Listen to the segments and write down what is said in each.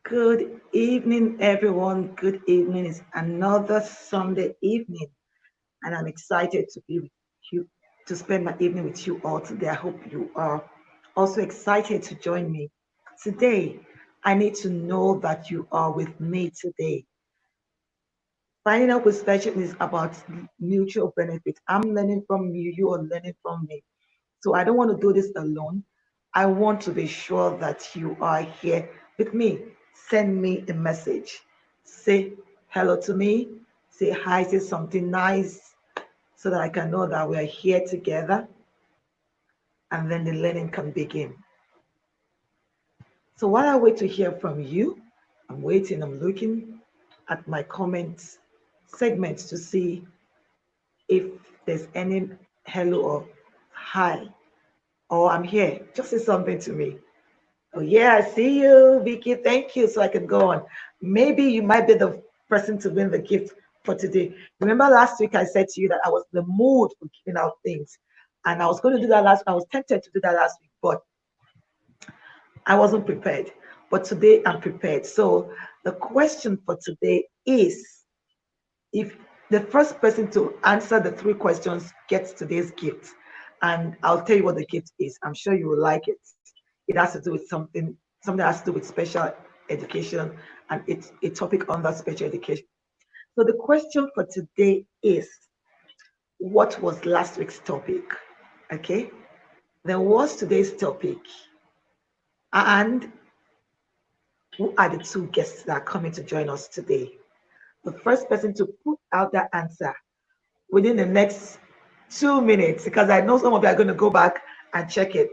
Good evening, everyone. Good evening. It's another Sunday evening, and I'm excited to be with you to spend my evening with you all today. I hope you are also excited to join me today. I need to know that you are with me today. Finding out with special is about mutual benefit. I'm learning from you, you are learning from me. So I don't want to do this alone. I want to be sure that you are here with me. Send me a message. Say hello to me. Say hi, say something nice so that I can know that we are here together and then the learning can begin. So while I wait to hear from you, I'm waiting, I'm looking at my comments segments to see if there's any hello or hi or I'm here. Just say something to me. Oh, yeah, I see you, Vicky. Thank you. So I can go on. Maybe you might be the person to win the gift for today. Remember last week I said to you that I was in the mood for giving out things. And I was going to do that last I was tempted to do that last week, but I wasn't prepared. But today I'm prepared. So the question for today is if the first person to answer the three questions gets today's gift. And I'll tell you what the gift is. I'm sure you will like it. It has to do with something that has to do with special education, and it's a topic under special education. So the question for today is, what was last week's topic? Okay, then what's today's topic? And who are the two guests that are coming to join us today? The first person to put out that answer within the next 2 minutes, because I know some of you are going to go back and check it.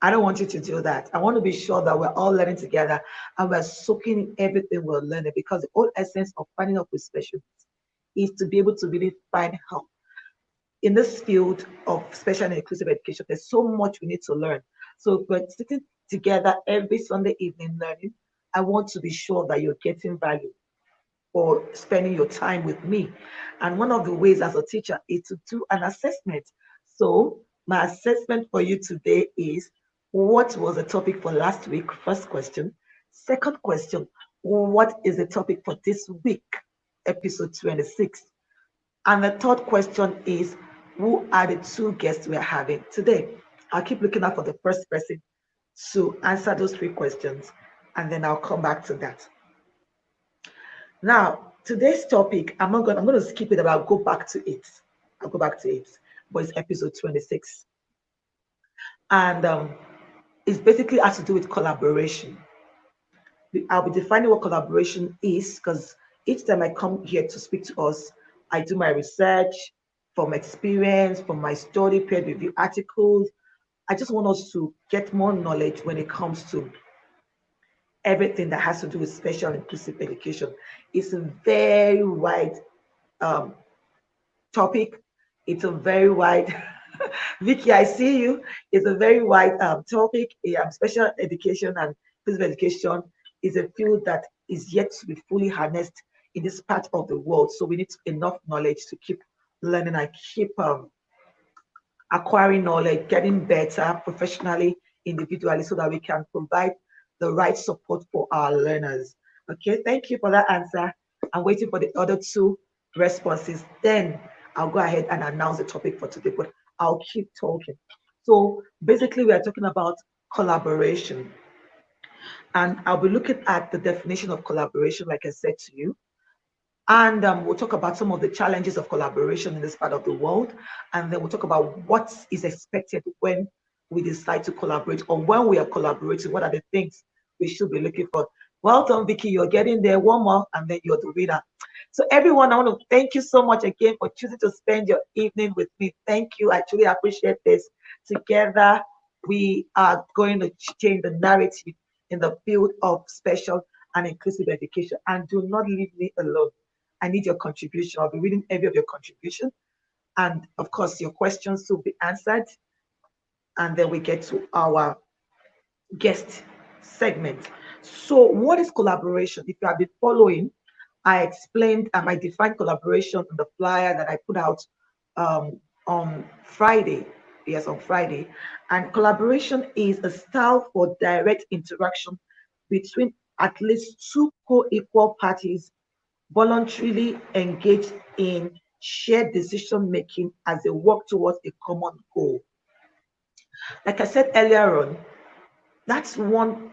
I don't want you to do that. I want to be sure that we're all learning together and we're soaking in everything we're learning, because the whole essence of finding out with special needs is to be able to really find help. In this field of special and inclusive education, there's so much we need to learn. So if we're sitting together every Sunday evening learning, I want to be sure that you're getting value for spending your time with me. And one of the ways as a teacher is to do an assessment. So my assessment for you today is, what was the topic for last week? First question. Second question, what is the topic for this week, episode 26? And the third question is, who are the two guests we are having today? I'll keep looking out for the first person to answer those three questions, and then I'll come back to that. Now, today's topic, I'm gonna skip it, but I'll go back to it. I'll go back to it. But it's episode 26. And it's basically has to do with collaboration. I'll be defining what collaboration is, because each time I come here to speak to us, I do my research from experience, from my study, peer review articles. I just want us to get more knowledge when it comes to everything that has to do with special inclusive education. It's a very wide um, topic. It's a very wide, Vicky, I see you. It's a very wide topic. Special education and physical education is a field that is yet to be fully harnessed in this part of the world. So we need enough knowledge to keep learning and keep acquiring knowledge, getting better professionally, individually, so that we can provide the right support for our learners. Okay, thank you for that answer. I'm waiting for the other two responses. Then I'll go ahead and announce the topic for today, but I'll keep talking. So basically, we are talking about collaboration. And I'll be looking at the definition of collaboration, like I said to you. And we'll talk about some of the challenges of collaboration in this part of the world. And then we'll talk about what is expected when we decide to collaborate, or when we are collaborating, what are the things we should be looking for. Well done, Vicky. You're getting there. One more, and then you're the winner. So, everyone, I want to thank you so much again for choosing to spend your evening with me. Thank you. I truly appreciate this. Together, we are going to change the narrative in the field of special and inclusive education. And do not leave me alone. I need your contribution. I'll be reading every of your contribution. And of course, your questions will be answered. And then we get to our guest segment. So, what is collaboration? If you have been following, I explained and I defined collaboration in the flyer that I put out on Friday. Yes, on Friday. And collaboration is a style for direct interaction between at least two co-equal parties voluntarily engage in shared decision making as they work towards a common goal. Like I said earlier on, that's one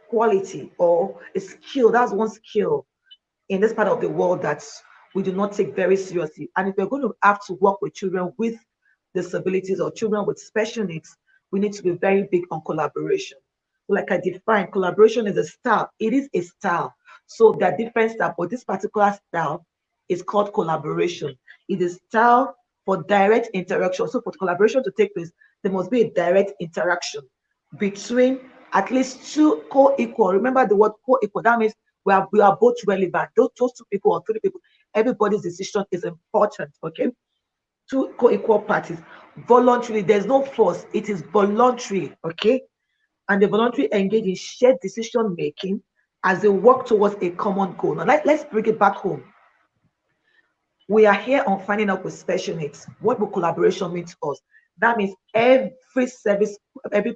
quality or a skill. That's one skill in this part of the world that we do not take very seriously. And if we're going to have to work with children with disabilities or children with special needs, we need to be very big on collaboration. Like I defined, collaboration is a style. It is a style. So there are different styles, but this particular style is called collaboration. It is style for direct interaction. So for collaboration to take place, there must be a direct interaction between at least two co-equal. Remember the word co-equal. That means we are both relevant. Those two people or three people, everybody's decision is important. Okay, two co-equal parties voluntarily. There's no force. It is voluntary. Okay, and they voluntarily engage in shared decision making as they work towards a common goal. Now, let's bring it back home. We are here on finding out with special needs. What will collaboration mean to us? That means every service, every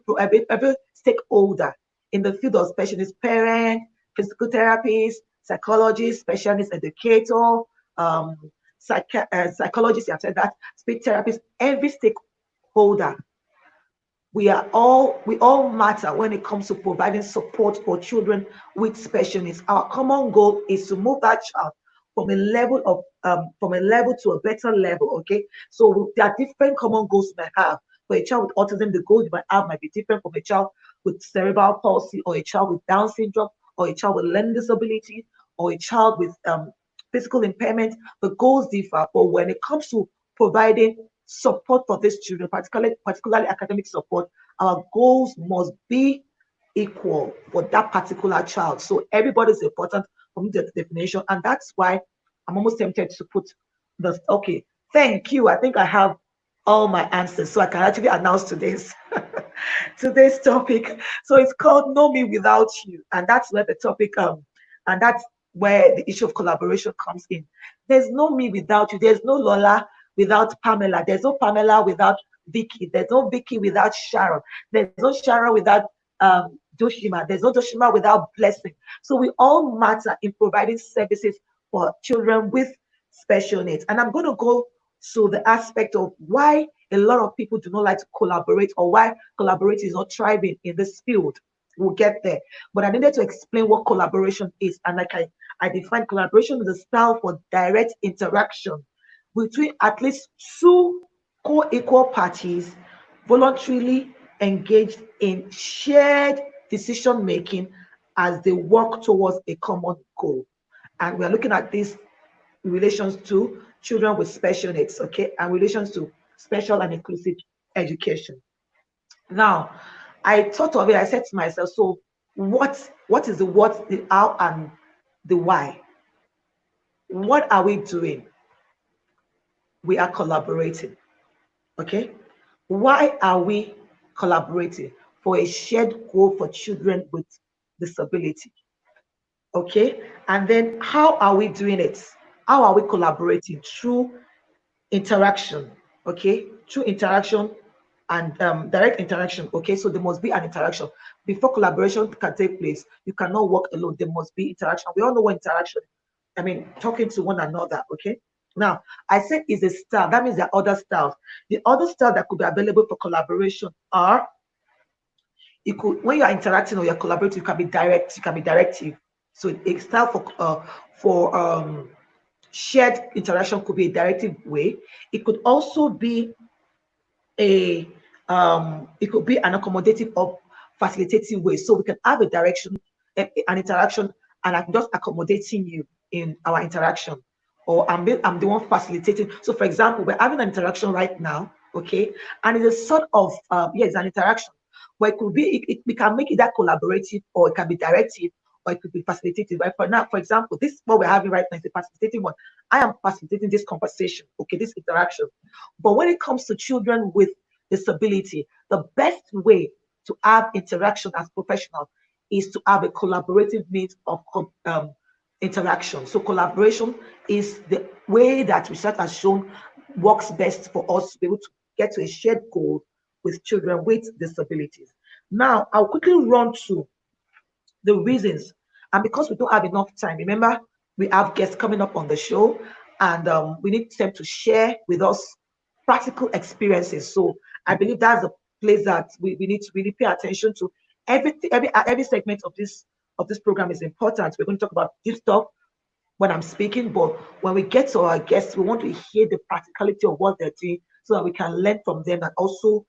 stakeholder in the field of special needs, parent, physical therapist, psychologist, special needs educator, um, psychologist, you have said that, speech therapist, every stakeholder, we all matter when it comes to providing support for children with special needs. Our common goal is to move that child from a level to a better level. Okay, so there are different common goals we might have. For a child with autism, the goals you might have might be different from a child with cerebral palsy, or a child with Down syndrome, or a child with learning disability, or a child with physical impairment. The goals differ, but when it comes to providing support for these children, particularly academic support, our goals must be equal for that particular child. So everybody is important from the definition, and that's why I'm almost tempted to put the okay. Thank you. I think I have all my answers, so I can actually announce today's topic. So it's called "Know Me Without You," and that's where the topic and that's where the issue of collaboration comes in. There's no me without you. There's no Lola without Pamela. There's no Pamela without Vicky. There's no Vicky without Sharon. There's no Sharon without Joshima. There's no Joshima without Blessing. So we all matter in providing services for children with special needs. And I'm going to go to the aspect of why a lot of people do not like to collaborate, or why collaborating is not thriving in this field. We'll get there. But I needed to explain what collaboration is. And like I define collaboration as a style for direct interaction between at least two co-equal parties voluntarily engaged in shared decision making as they work towards a common goal. And we're looking at this in relations to children with special needs, okay, and relations to special and inclusive education. Now, I thought of it, I said to myself, so what is the what, the how, and the why? What are we doing? We are collaborating. Okay. Why are we collaborating? For a shared goal for children with disability. Okay. And then how are we doing it? How are we collaborating? Through interaction. Okay. Through interaction and direct interaction. Okay. So there must be an interaction. Before collaboration can take place, you cannot work alone. There must be interaction. We all know what interaction, I mean, talking to one another. Okay. Now, I said is a style. That means there are other styles. The other styles that could be available for collaboration are, you could, when you are interacting or you're collaborating, you can be direct, you can be directive. So a style for shared interaction could be a directive way. It could also be a it could be an accommodative or facilitating way. So we can have a direction, an interaction, and I'm just accommodating you in our interaction, or I'm the one facilitating. So for example, we're having an interaction right now, okay, and it's a sort of it's an interaction where it could be we can make it that collaborative, or it can be directive, or it could be facilitative. Right, for now, for example, this what we're having right now is a facilitating one. I am facilitating this conversation, okay, this interaction. But when it comes to children with disability, the best way to have interaction as professionals is to have a collaborative means of interaction. So collaboration is the way that research has shown works best for us to be able to get to a shared goal with children with disabilities. Now, I'll quickly run through the reasons. And because we don't have enough time, remember, we have guests coming up on the show, and we need them to share with us practical experiences. So I believe that's the place that we need to really pay attention to. Every segment of this program is important. We're going to talk about this stuff when I'm speaking, but when we get to our guests, we want to hear the practicality of what they're doing so that we can learn from them and also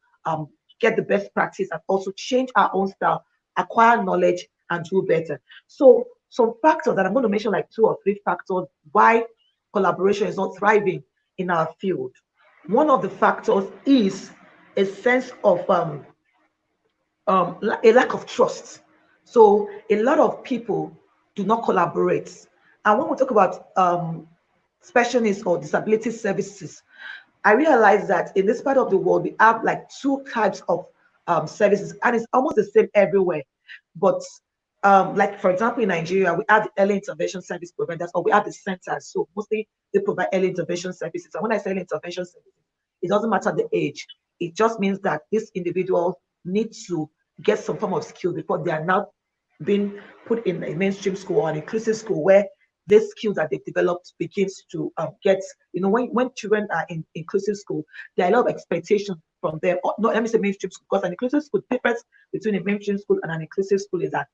get the best practice and also change our own style, acquire knowledge, and do better. So, some factors that I'm going to mention, like two or three factors why collaboration is not thriving in our field. One of the factors is a sense of a lack of trust. So a lot of people do not collaborate. And when we talk about special needs or disability services, I realize that in this part of the world, we have like two types of services, and it's almost the same everywhere. But like for example, in Nigeria, we have the early intervention service providers, or we have the centers. So mostly they provide early intervention services. And when I say early intervention services, it doesn't matter the age. It just means that this individual needs to get some form of skill before they are now being put in a mainstream school or an inclusive school where this skills that they've developed begins to get, when children are in inclusive school, there are a lot of expectation from them. No, let me say mainstream school, because an inclusive school, the difference between a mainstream school and an inclusive school is that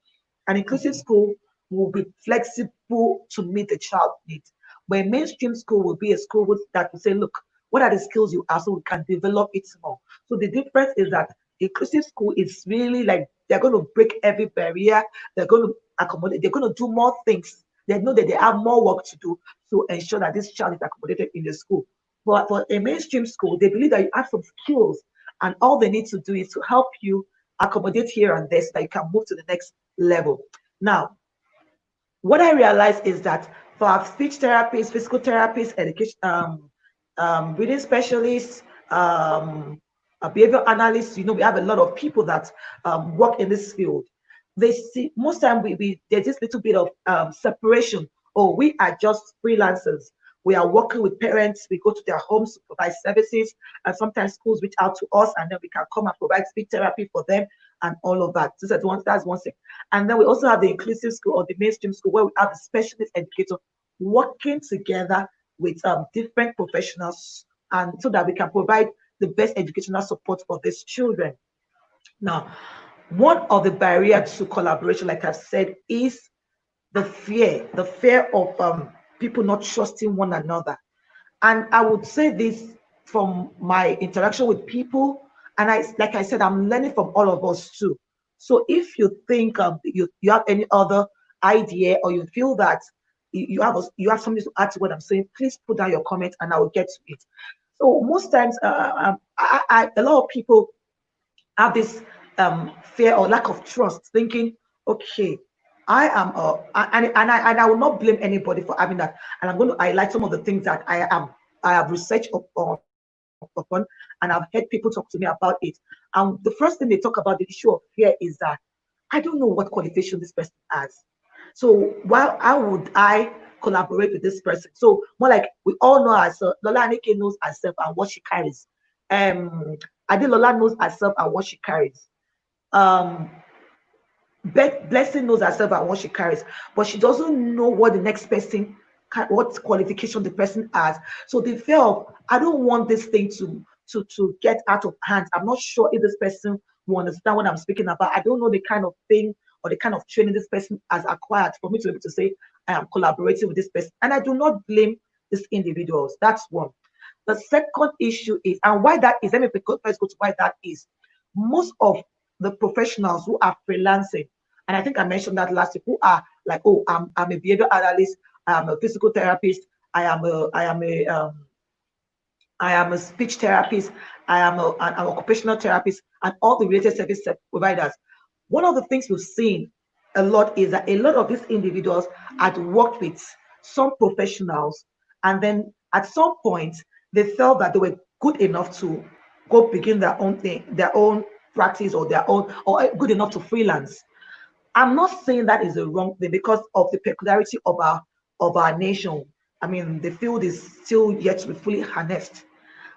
an inclusive school will be flexible to meet the child needs, where mainstream school will be a school that will say, look, what are the skills you have so we can develop it more. So the difference is that inclusive school is really like they're going to break every barrier, they're going to accommodate, they're going to do more things. They know that they have more work to do to ensure that this child is accommodated in the school. But for a mainstream school, they believe that you have some skills, and all they need to do is to help you accommodate here and there so that you can move to the next level. Now, what I realized is that for our speech therapists, physical therapists, education, reading specialists, behavior analysts, we have a lot of people that work in this field. They see most time there's this little bit of separation. Oh, we are just freelancers. We are working with parents. We go to their homes to provide services, and sometimes schools reach out to us, and then we can come and provide speech therapy for them and all of that. So that's one thing. And then we also have the inclusive school or the mainstream school where we have the specialist educator working together with different professionals, and so that we can provide the best educational support for these children. Now, one of the barriers to collaboration, like I've said, is the fear of people not trusting one another. And I would say this from my interaction with people, and like I said, I'm learning from all of us too. So if you think you have any other idea, or you feel that you have something to add to what I'm saying, please put down your comment and I will get to it. So most times, a lot of people have this fear or lack of trust, thinking, okay, I am, and I will not blame anybody for having that. And I'm going to highlight some of the things that I have researched upon, and I've heard people talk to me about it. And the first thing they talk about the issue of fear is that I don't know what qualification this person has. So how would I collaborate with this person? So more like we all know ourselves. Lola Aneke knows herself and what she carries. Um, Lola knows herself and what she carries. Um, Blessing knows herself and what she carries, but she doesn't know what the next person, what qualification the person has. So the fear of, I don't want this thing to get out of hand. I'm not sure if this person will understand what I'm speaking about. I don't know the kind of thing or the kind of training this person has acquired for me to be able to say I am collaborating with this person. And I do not blame these individuals. That's one. The second issue is, and why that is, let me first go to why that is. Most of the professionals who are freelancing, and I think I mentioned that last week, who are like, oh, I'm a behavior analyst, I am a physical therapist, I am a speech therapist, I am an occupational therapist, and all the related service providers. One of the things we've seen a lot is that a lot of these individuals had worked with some professionals, and then at some point they felt that they were good enough to go begin their own thing, their own practice, or good enough to freelance. I'm not saying that is a wrong thing because of the peculiarity of our nation. I mean, the field is still yet to be fully harnessed.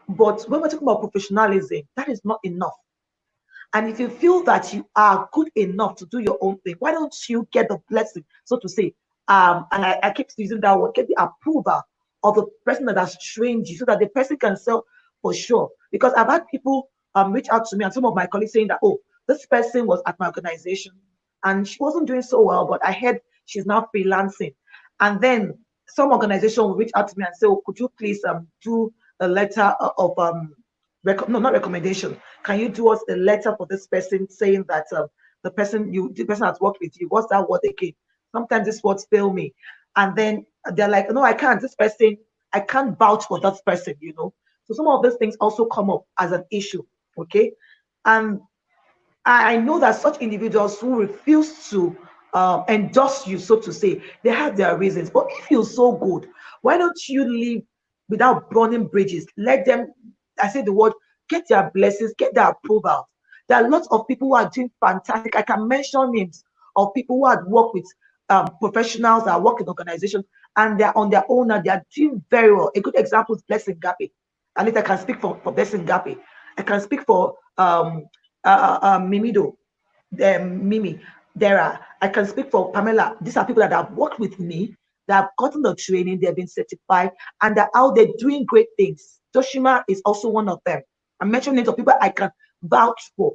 But when we're talking about professionalism, that is not enough. And if you feel that you are good enough to do your own thing, why don't you get the blessing, so to say? And I keep using that word, get the approval of the person that has trained you so that the person can sell for sure. Because I've had people reach out to me and some of my colleagues saying that, oh, this person was at my organization and she wasn't doing so well, but I heard she's now freelancing. And then some organization will reach out to me and say, oh, could you please do a letter of no, not recommendation. Can you do us a letter for this person saying that the person has worked with you? What's that word again? Sometimes these words fail me. And then they're like, no, I can't. This person, I can't vouch for that person, you know. So some of those things also come up as an issue. Okay. And I know that such individuals who refuse to endorse you, so to say, they have their reasons. But if you're so good, why don't you leave without burning bridges? Let them, I say the word, get their blessings, get their approval. There are lots of people who are doing fantastic. I can mention names of people who have worked with professionals that work in organizations and they're on their own and they're doing very well. A good example is Blessing Gapi. At least I can speak for Blessing Gapi. I can speak for Mimido, Mimi, Dara. I can speak for Pamela. These are people that have worked with me, that have gotten the training, they've been certified, and they're out there doing great things. Toshima is also one of them. I'm mentioning names of people I can vouch for.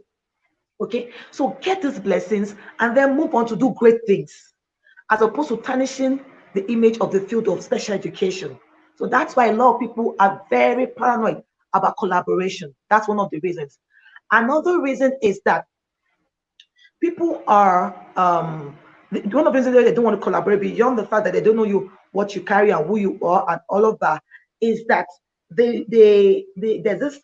Okay, so get these blessings and then move on to do great things, as opposed to tarnishing the image of the field of special education. So that's why a lot of people are very paranoid about collaboration. That's one of the reasons. Another reason is that people are one of the reasons they don't want to collaborate beyond the fact that they don't know you, what you carry and who you are and all of that, is that they there's this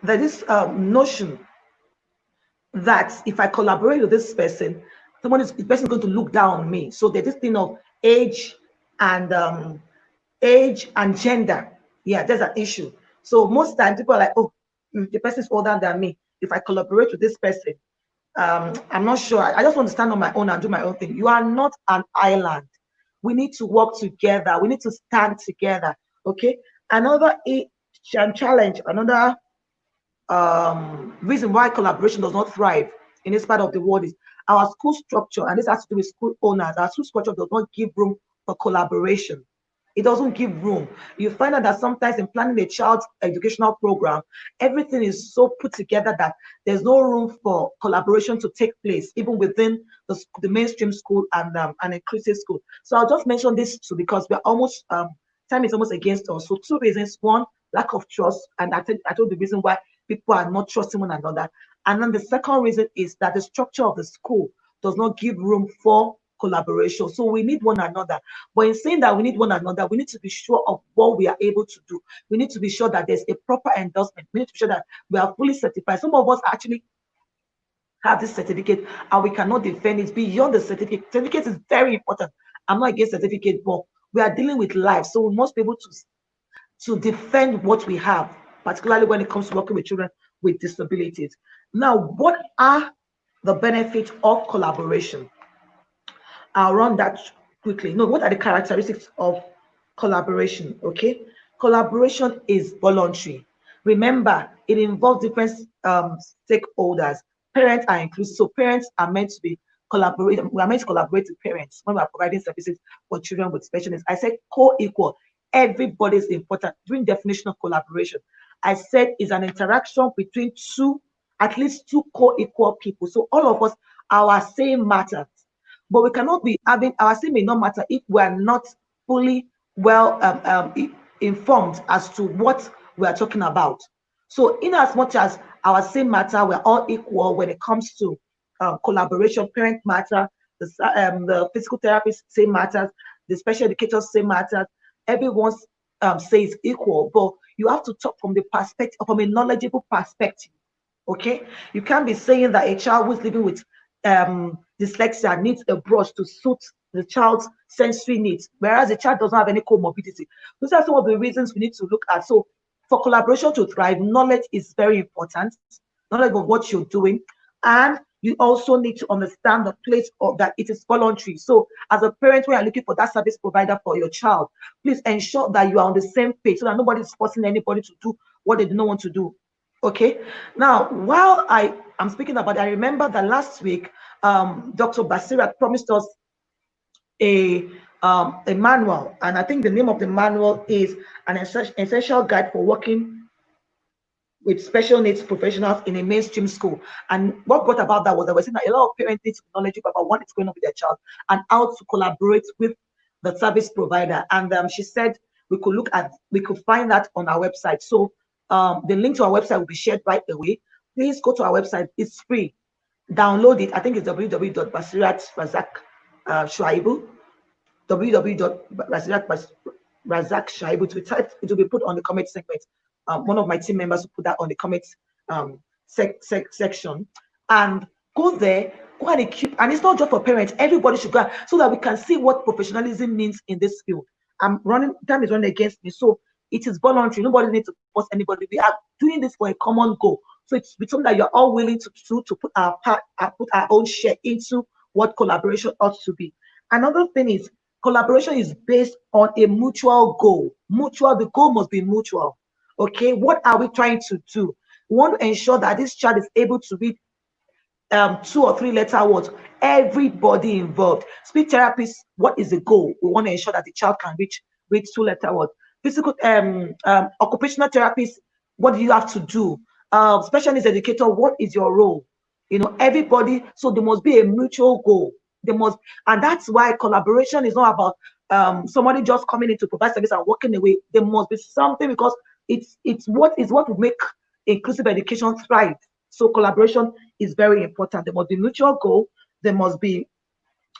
there's this notion that if I collaborate with this person, the person is going to look down on me. So there's this thing of age and gender. Yeah, there's an issue. So most times people are like, oh, the person is older than me. If I collaborate with this person, I'm not sure. I just want to stand on my own and do my own thing. You are not an island. We need to work together. We need to stand together. Okay. Another challenge, another reason why collaboration does not thrive in this part of the world is our school structure, and this has to do with school owners. Our school structure does not give room for collaboration. It doesn't give room. You find out that sometimes in planning a child's educational program, everything is so put together that there's no room for collaboration to take place, even within the mainstream school and an inclusive school. So I'll just mention this too because we're almost time is almost against us. So two reasons: one, lack of trust, and I told the reason why people are not trusting one another. And then the second reason is that the structure of the school does not give room for collaboration. So we need one another. But in saying that we need one another, we need to be sure of what we are able to do. We need to be sure that there's a proper endorsement. We need to be sure that we are fully certified. Some of us actually have this certificate and we cannot defend it beyond the certificate. Certificate is very important. I'm not against certificate, but we are dealing with life. So we must be able to defend what we have, particularly when it comes to working with children with disabilities. Now, what are the benefits of collaboration? I'll run that quickly. No, what are the characteristics of collaboration? Okay, collaboration is voluntary. Remember, it involves different stakeholders. Parents are inclusive, so parents are meant to be collaborating. We are meant to collaborate with parents when we are providing services for children with special needs. I said co-equal. Everybody is important. During definition of collaboration, I said is an interaction between at least two co-equal people. So all of us, our same matters. But we cannot be having our say may not matter if we are not fully well informed as to what we are talking about. So, in as much as our same matter, we're all equal when it comes to collaboration. Parent matter, the physical therapist same matters, the special educators same matters. Everyone's says equal, but you have to talk from the perspective, from a knowledgeable perspective. Okay, you can't be saying that a child who's living with dyslexia needs a brush to suit the child's sensory needs, whereas the child doesn't have any comorbidity. Those are some of the reasons we need to look at. So, for collaboration to thrive, knowledge is very important. Knowledge of what you're doing, and you also need to understand the place of that it is voluntary. So, as a parent, when you're looking for that service provider for your child, please ensure that you are on the same page so that nobody is forcing anybody to do what they do not want to do. Okay. Now, while I'm speaking about it, I remember that last week, Dr. Basirat promised us a manual, and I think the name of the manual is an essential guide for working with special needs professionals in a mainstream school. And what brought about that was that we're seeing that a lot of parents need to be knowledgeable about what is going on with their child and how to collaborate with the service provider. And she said we could find that on our website. So the link to our website will be shared right away. Please go to our website. It's free. Download it. I think it's www.basirat.shuaibu www.razak.shaibu to type. It will be put on the comment segment. One of my team members will put that on the comments section, and go there, go and equip. And it's not just for parents, everybody should go so that we can see what professionalism means in this field. Time is running against me, so it is voluntary. Nobody needs to force anybody. We are doing this for a common goal, so it's something that you're all willing to do, to put our part, put our own share into what collaboration ought to be. Another thing is collaboration is based on a mutual goal. The goal must be mutual. Okay, what are we trying to do? We want to ensure that this child is able to read 2 or 3 letter words. Everybody involved. Speech therapists, what is the goal? We want to ensure that the child can read 2 letter words. Physical occupational therapists, what do you have to do? Special needs educator, what is your role? Everybody. So there must be a mutual goal. And that's why collaboration is not about somebody just coming in to provide service and walking away. There must be something, because it's what will make inclusive education thrive. So collaboration is very important. There must be mutual goal. There must be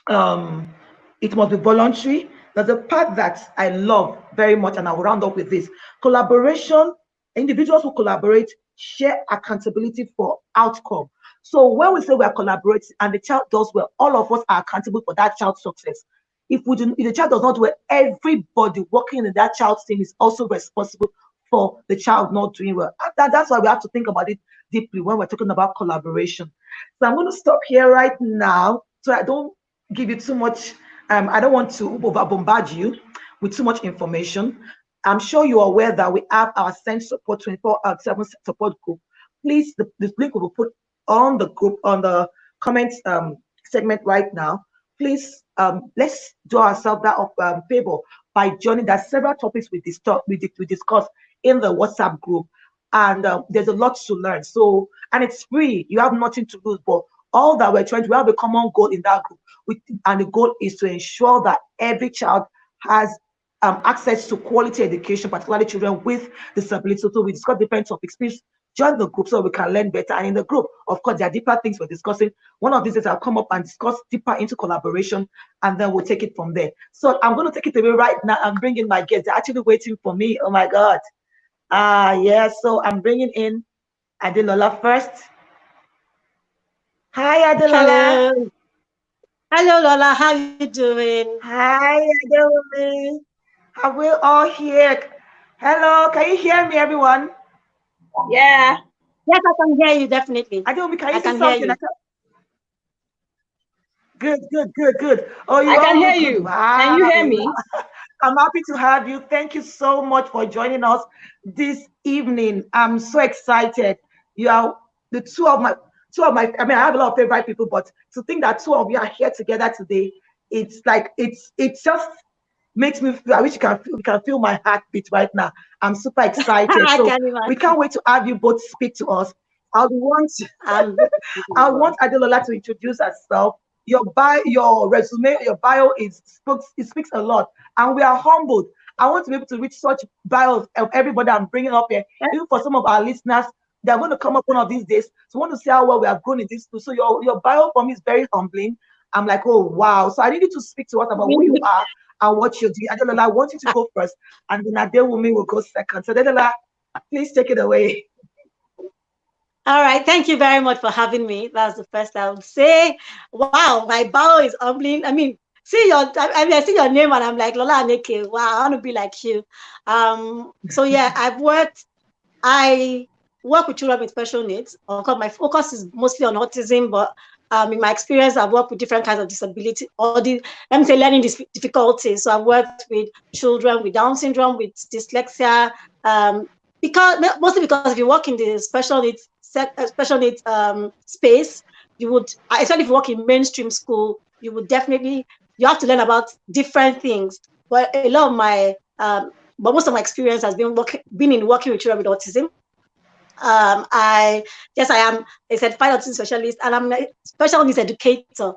it must be voluntary. There's a part that I love very much, and I'll round up with this. Collaboration, individuals who collaborate share accountability for outcome. So when we say we are collaborating and the child does well, all of us are accountable for that child's success. If the child does not do well, everybody working in that child's team is also responsible for the child not doing well. That's why we have to think about it deeply when we're talking about collaboration. So I'm going to stop here right now, so I don't give you too much. I don't want to over bombard you with too much information. I'm sure you're aware that we have our Send Support 24/7 support group. Please, the link will be put on the group, on the comments segment right now. Please, let's do ourselves that favor by joining. That several topics we discuss in the WhatsApp group, and there's a lot to learn. So, and it's free. You have nothing to lose. But all that we have a common goal in that group, and the goal is to ensure that every child has access to quality education, particularly children with disabilities. So we discuss different topics. Please join the group so we can learn better. And in the group, of course, there are deeper things we're discussing. One of these is I'll come up and discuss deeper into collaboration, and then we'll take it from there. So I'm going to take it away right now. I'm bringing my guests. They're actually waiting for me. Oh my God. Yes. So I'm bringing in Adelola first. Hi, Adelola. Hello. Hello, Lola. How you doing? Hi, Adelola. Are we all here? Hello. Can you hear me, everyone? Yeah. Yes, I can hear you, definitely. Adelola, can you I say can hear something? you. Good. Oh, you I can all hear look good. you. Can Wow. you hear me? I'm happy to have you. Thank you so much for joining us this evening. I'm so excited. You are the two of my, I mean, I have a lot of favorite people, but to think that two of you are here together today, it's like, it just makes me feel, I wish you can feel my heartbeat right now. I'm super excited. I So can we imagine. can't wait to have you both speak to us. I want I'm I want Adelola to introduce herself. Your resume, your bio it speaks a lot, and we are humbled. I want to be able to reach such bios of everybody I'm bringing up here. Even for some of our listeners, they're going to come up one of these days. So I want to see how well we have grown in this too. So your bio for me is very humbling. I'm like, oh wow. So I need you to speak to us about who you are and what you do. Adelola, I want you to go first, and then Adewumi will go second. So Adelola, please take it away. All right. Thank you very much for having me. That's the first I would say. Wow, my bio is humbling. I mean, I see your name and I'm like Lola Aneke. Wow, I want to be like you. So yeah, I work with children with special needs. My focus is mostly on autism, but in my experience, I've worked with different kinds of disability let me say learning difficulties. So I've worked with children with Down syndrome, with dyslexia, mostly because if you work in the special needs space, you would, especially if you work in mainstream school, you would definitely, you have to learn about different things. But a lot of my but most of my experience has been in working with children with autism. I Yes, I am a certified autism specialist, and I'm a special needs educator.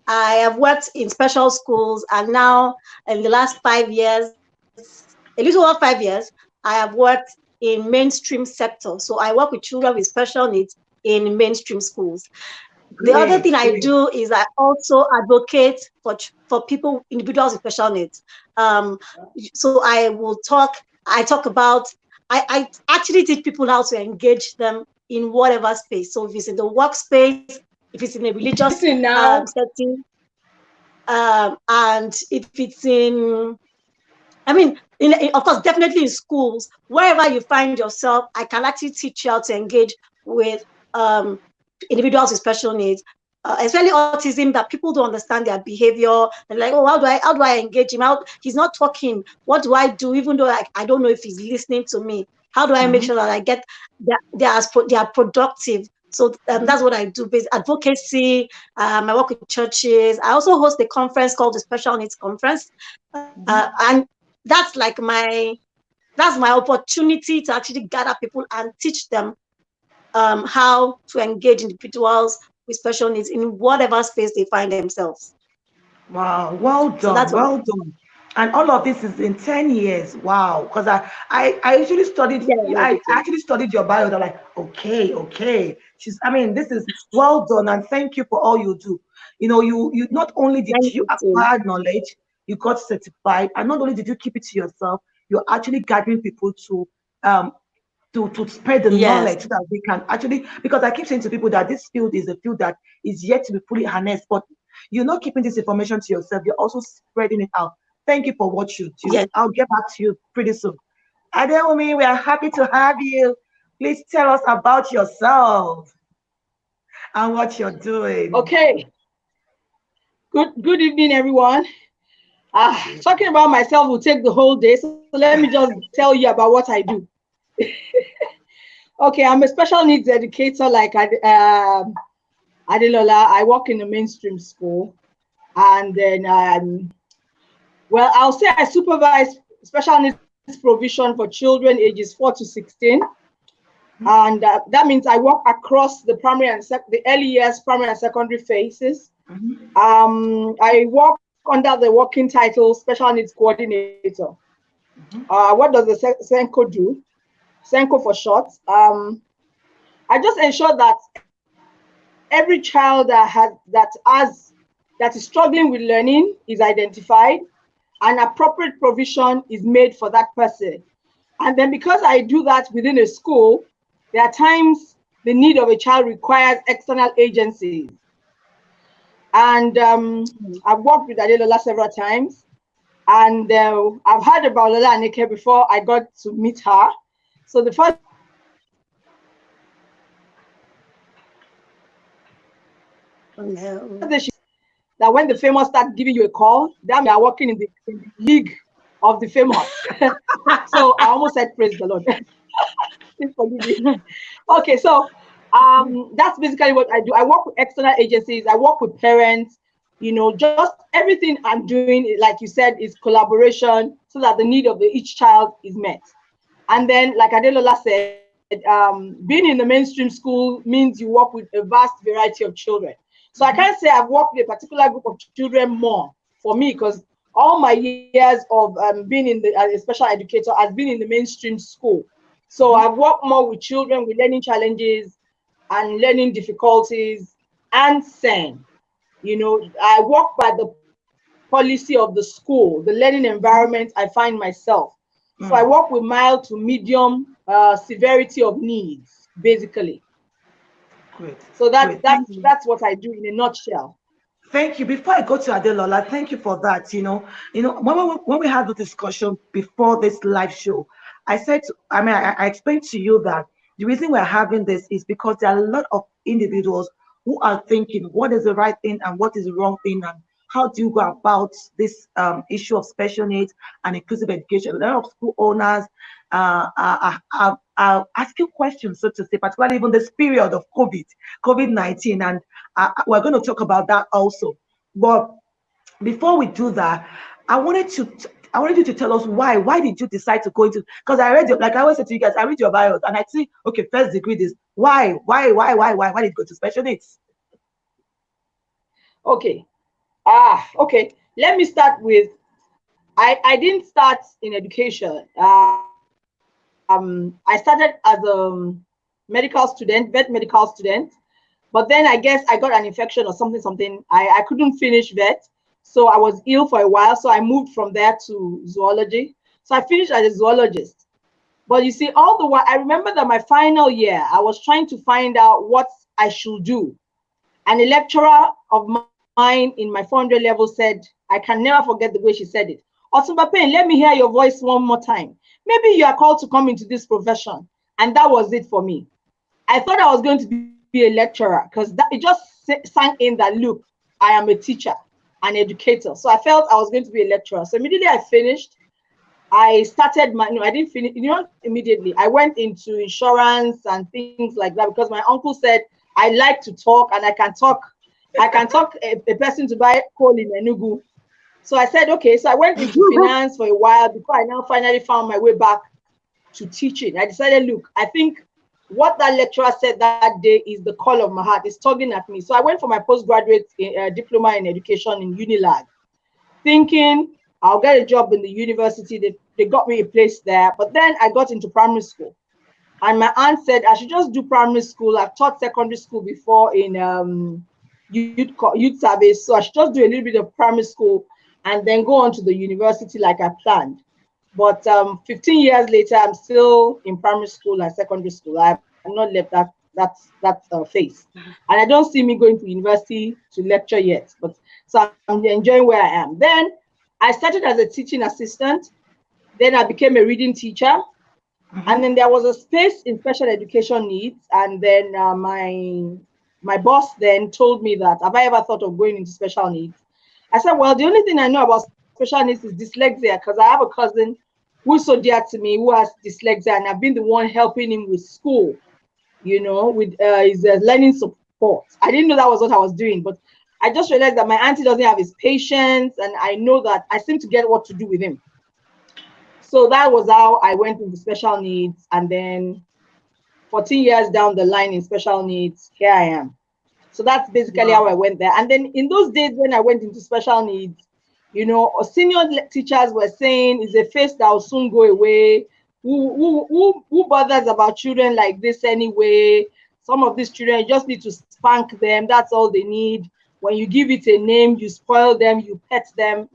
I have worked in special schools, and now in the last 5 years, a little over 5 years, I have worked in mainstream sector. So I work with children with special needs in mainstream schools. The other thing Great, I great. do is I also advocate for people, individuals with special needs. Um, so I talk about, I actually teach people how to engage them in whatever space. So if it's in the workspace, if it's in a religious Listen now. setting, and if it's in, I mean, of course, definitely in schools, wherever you find yourself, I can actually teach you how to engage with um, individuals with special needs, especially autism, that people don't understand their behavior. They're like, oh, how do I engage him? He's not talking. What do I do? Even though I don't know if he's listening to me. How do I make Mhm, sure that I get they are productive? So mhm, that's what I do, based advocacy. I work with churches. I also host a conference called the Special Needs Conference, mhm. and that's my opportunity to actually gather people and teach them how to engage individuals with special needs in whatever space they find themselves. Wow, well So that's done, what. well done. And all of this is in 10 years. Wow. Because I usually studied, Yeah, I maybe. actually studied your bio. They're like, okay, okay. I mean, this is well done. And thank you for all you do. You not only did Thank you you too. acquire knowledge, you got certified, and not only did you keep it to yourself, you're actually gathering people um to spread the Yes, knowledge so that we can actually, because I keep saying to people that this field is a field that is yet to be fully harnessed, but you're not keeping this information to yourself, you're also spreading it out. Thank you for what you do. yes. I'll get back to you pretty soon. Adeomi, we are happy to have you. Please tell us about yourself and what you're doing. Okay. Good evening, everyone. Yeah. Talking about myself will take the whole day, so let me just tell you about what I do. Okay, I'm a special needs educator like Adelola. I work in a mainstream school, and then well, I'll say I supervise special needs provision for children ages 4 to 16. And that means I work across the primary and the early years, primary and secondary phases. Mhm, I work under the working title Special Needs Coordinator. mhm, What does the SENCO do? SENCO for short. I just ensure that every child that is struggling with learning is identified, and appropriate provision is made for that person. And then because I do that within a school, there are times the need of a child requires external agencies. And I've worked with Adelola several times, and I've heard about Lola Aneke before I got to meet her. So the first day she met me, she told me that she was one of the famous No. that when the famous start giving you a call, that means you are working in the league of the famous. So I almost said praise the Lord. Please forgive me. Okay, so that's basically what I do. I work with external agencies, I work with parents, just everything I'm doing, like you said, is collaboration so that the need of each child is met. And then, like Adelola said, being in the mainstream school means you work with a vast variety of children. So I can't mhm, say I've worked with a particular group of children more for me, because all my years of being in a special educator has been in the mainstream school. So mhm. I've worked more with children with learning challenges and learning difficulties and SEN. I work by the policy of the school, the learning environment I find myself. So I work with Mm, mild to medium severity of needs, basically. great, So that's great. that's Thank you. that's what I do in a nutshell. Thank you. Before I go to Adelola, thank you for that. When we had the discussion before this live show, I said, I explained to you that the reason we're having this is because there are a lot of individuals who are thinking what is the right thing and what is the wrong thing, and how do you go about this issue of special needs and inclusive education? A lot of school owners are asking questions, so to say, particularly even this period of COVID-19, and we're going to talk about that also. But before we do that, I wanted you to tell us why. Why did you decide to go into? Because I read your, like I always say to you guys, I read your bios and I see, okay, first degree this. Why did you go to special needs? Okay. Okay. Let me start with I didn't start in education. I started as a medical student, vet medical student. But then I guess I got an infection or something. I couldn't finish vet. So I was ill for a while. So I moved from there to zoology. So I finished as a zoologist. But you see, all the while, I remember that my final year, I was trying to find out what I should do. And a lecturer of mine in my 400 level said, I can never forget the way she said it. Otumba Payne, let me hear your voice one more time. Maybe you are called to come into this profession. And that was it for me. I thought I was going to be a lecturer because it just sank in that, look, I am a teacher, an educator. So I felt I was going to be a lecturer. So immediately I finished, I started I didn't finish, immediately. I went into insurance and things like that because my uncle said, I like to talk and I can talk a person to buy coal in Enugu. So I said, okay. So I went into finance for a while before I now finally found my way back to teaching. I decided, look, I think what that lecturer said that day is the call of my heart. It's tugging at me. So I went for my postgraduate diploma in education in Unilag, thinking I'll get a job in the university. They got me a place there. But then I got into primary school. And my aunt said I should just do primary school. I've taught secondary school before in youth service. So I should just do a little bit of primary school and then go on to the university like I planned. But 15 years later, I'm still in primary school and secondary school. I have not left that phase. And I don't see me going to university to lecture yet. But so I'm enjoying where I am. Then I started as a teaching assistant. Then I became a reading teacher. And then there was a space in special education needs. And then my boss then told me that, have I ever thought of going into special needs? I said, well, the only thing I know about special needs is dyslexia, because I have a cousin who's so dear to me who has dyslexia, and I've been the one helping him with school, with his learning support. I didn't know that was what I was doing, but I just realized that my auntie doesn't have his patience, and I know that I seem to get what to do with him. So that was how I went into special needs, and then 14 years down the line in special needs, here I am. So that's basically how I went there. And then in those days when I went into special needs, senior teachers were saying it's a face that will soon go away. Who bothers about children like this anyway? Some of these children, you just need to spank them. That's all they need. When you give it a name, you spoil them, you pet them,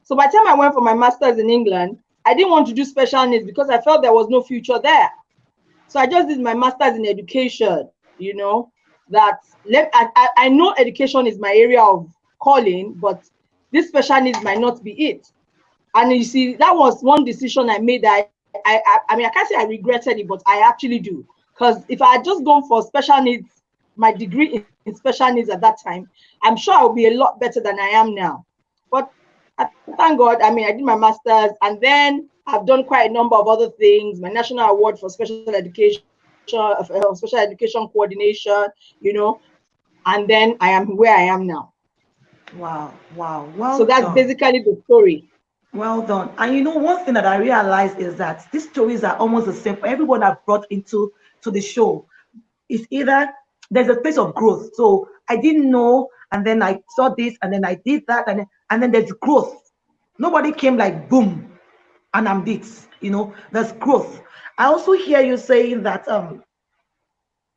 So by the time I went for my master's in England, I didn't want to do special needs because I felt there was no future there. So I just did my master's in education, I know education is my area of calling, but this special needs might not be it. And you see, that was one decision I made that I mean, I can't say I regretted it, but I actually do. Because if I had just gone for special needs, my degree in special needs at that time, I'm sure I would be a lot better than I am now. But thank God, I mean, I did my master's, and then I've done quite a number of other things. My national award for special education coordination, and then I am where I am now. Wow. Well, so that's basically the story. Well done. And one thing that I realized is that these stories are almost the same for everyone I've brought into the show. It's either there's a phase of growth. So I didn't know, and then I saw this, and then I did that, and then there's growth. Nobody came like boom, and I'm this. There's growth. I also hear you saying that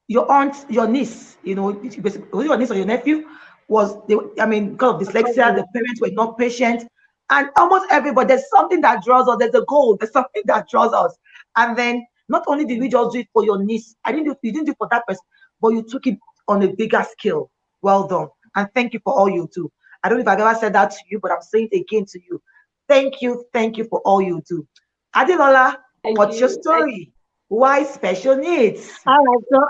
your aunt, your niece, was it your niece or your nephew, because of dyslexia, the parents were not patient. And almost everybody, there's something that draws us. There's a goal. There's something that draws us. And then not only did we just do it for your niece, you didn't do it for that person, but you took it on a bigger scale. Well done. And thank you for all you do. I don't know if I've ever said that to you, but I'm saying it again to you. Thank you for all you do. Adilola, what's your story? Why special needs? All right, so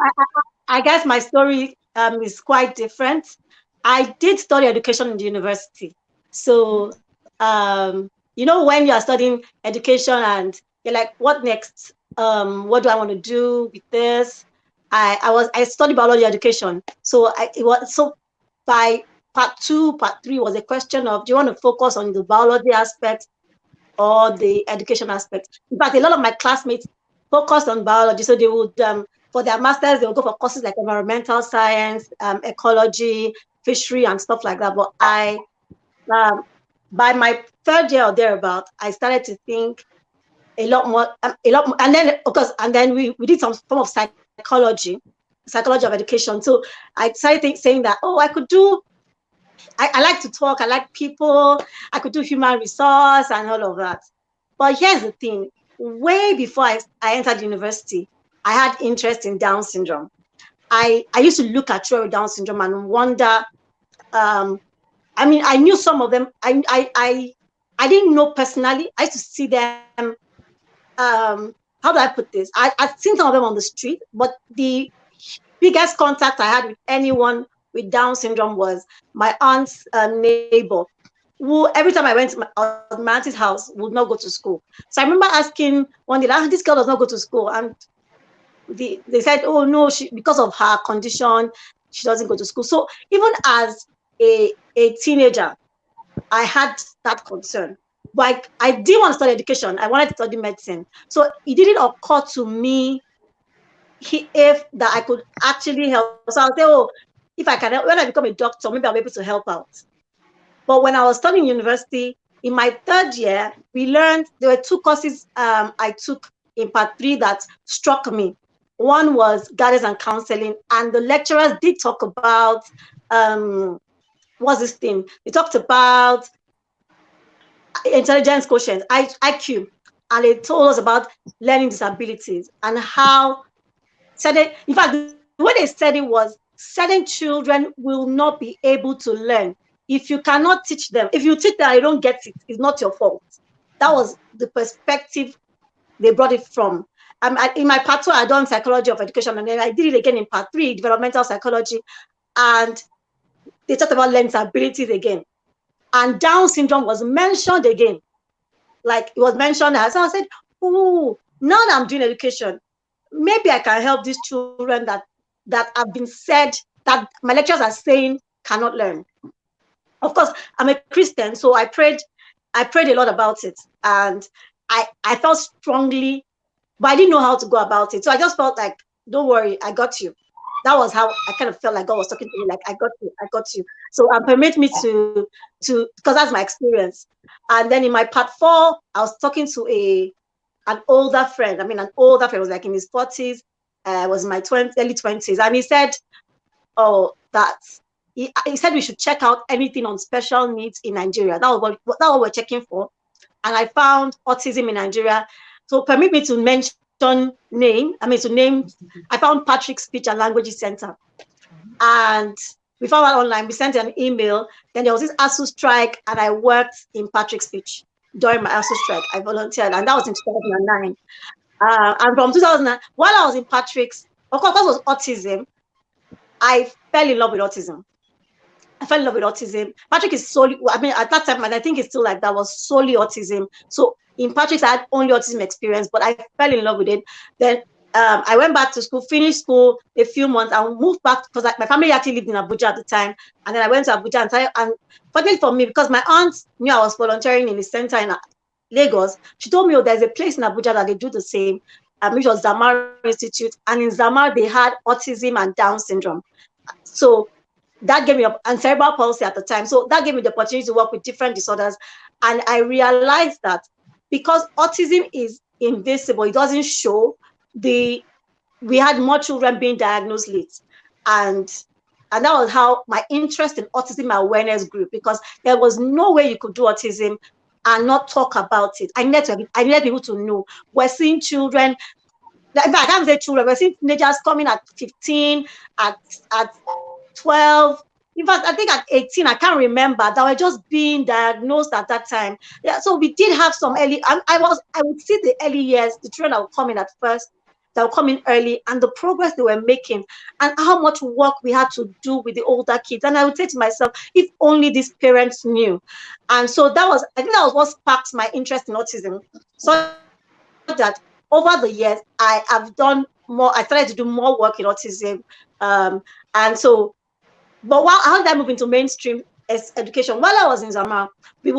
I guess my story is quite different. I did study education in the university. So, when you are studying education and you're like, what next? What do I want to do with this? I studied biology education. So by part 2, part 3 was a question of, do you want to focus on the biology aspect or the education aspect? In fact, a lot of my classmates focused on biology. So they would, for their masters, they would go for courses like environmental science, ecology, fishery, and stuff like that. But um, by my third year or thereabout, I started to think a lot more, and then of course, and then we did some form of psychology of education. So I started saying that, oh, I could do. I like to talk. I like people. I could do human resource and all of that. But here's the thing: way before I entered university, I had interest in Down syndrome. I used to look at children with Down syndrome and wonder. I knew some of them. I didn't know personally. I used to see them. How do I put this? I've seen some of them on the street, but the biggest contact I had with anyone with Down syndrome was my aunt's neighbor, who every time I went to my auntie's house would not go to school. So I remember asking one day, this girl does not go to school, and they said, oh no, because of her condition, she doesn't go to school. So even as a teenager, I had that concern. But I didn't want to study education. I wanted to study medicine. So it didn't occur to me if that I could actually help. So I'll say, oh, if I can help, when I become a doctor, maybe I'll be able to help out. But when I was studying university, in my third year, we learned there were 2 courses I took in part 3 that struck me. One was guidance and counseling, and the lecturers did talk about what's this thing? They talked about intelligence quotient, IQ, and they told us about learning disabilities and how in fact, the way they said it was certain children will not be able to learn if you cannot teach them. If you teach them and they don't get it, it's not your fault. That was the perspective they brought it from. In my part 2, I done psychology of education, and then I did it again in part 3, developmental psychology, and they talked about learning disabilities again. And Down syndrome was mentioned again. Like it was mentioned as, so I said, oh, now that I'm doing education, maybe I can help these children that have been said, that my lecturers are saying cannot learn. Of course, I'm a Christian, so I prayed a lot about it, and I felt strongly, but I didn't know how to go about it. So I just felt like, don't worry, I got you. That was how I kind of felt like God was talking to me, like, I got you. So permit me to because that's my experience. And then in my part 4, I was talking to an older friend. An older friend was like in his 40s, was in my early 20s, and he said, "Oh, he said we should check out anything on special needs in Nigeria." That was what we're checking for, and I found autism in Nigeria. So permit me to mention name. I found Patrick Speech and Language Center, and we found that online. We sent an email. Then there was this ASU strike, and I worked in Patrick Speech during my ASU strike. I volunteered, and that was in 2009. And from 2009, while I was in Patrick's, of course, that was autism. I fell in love with autism. Patrick is solely, at that time, and I think it's still like that, was solely autism. So in Patrick's, I had only autism experience, but I fell in love with it. Then I went back to school, finished school a few months, and moved back because my family actually lived in Abuja at the time. And then I went to Abuja, and fortunately for me, because my aunt knew I was volunteering in the center in Lagos, she told me, oh, there's a place in Abuja that they do the same, which was Zamar Institute. And in Zamar, they had autism and Down syndrome. So that gave me and cerebral palsy at the time. So that gave me the opportunity to work with different disorders. And I realized that because autism is invisible, it doesn't show, we had more children being diagnosed late. And that was how my interest in autism awareness grew, because there was no way you could do autism and not talk about it. I needed people to know. We're seeing children, in fact, I can't say children, we're seeing teenagers coming at 15, at 12. In fact, I think at 18, I can't remember, that were just being diagnosed at that time. Yeah, so we did have some early, I would see the early years, the children that would come in at first, that would come in early, and the progress they were making, and how much work we had to do with the older kids. And I would say to myself, if only these parents knew. And so I think that was what sparked my interest in autism, so that over the years I have done more. I started to do more work in autism, and so. But how did I move into mainstream education? While I was in Zama, we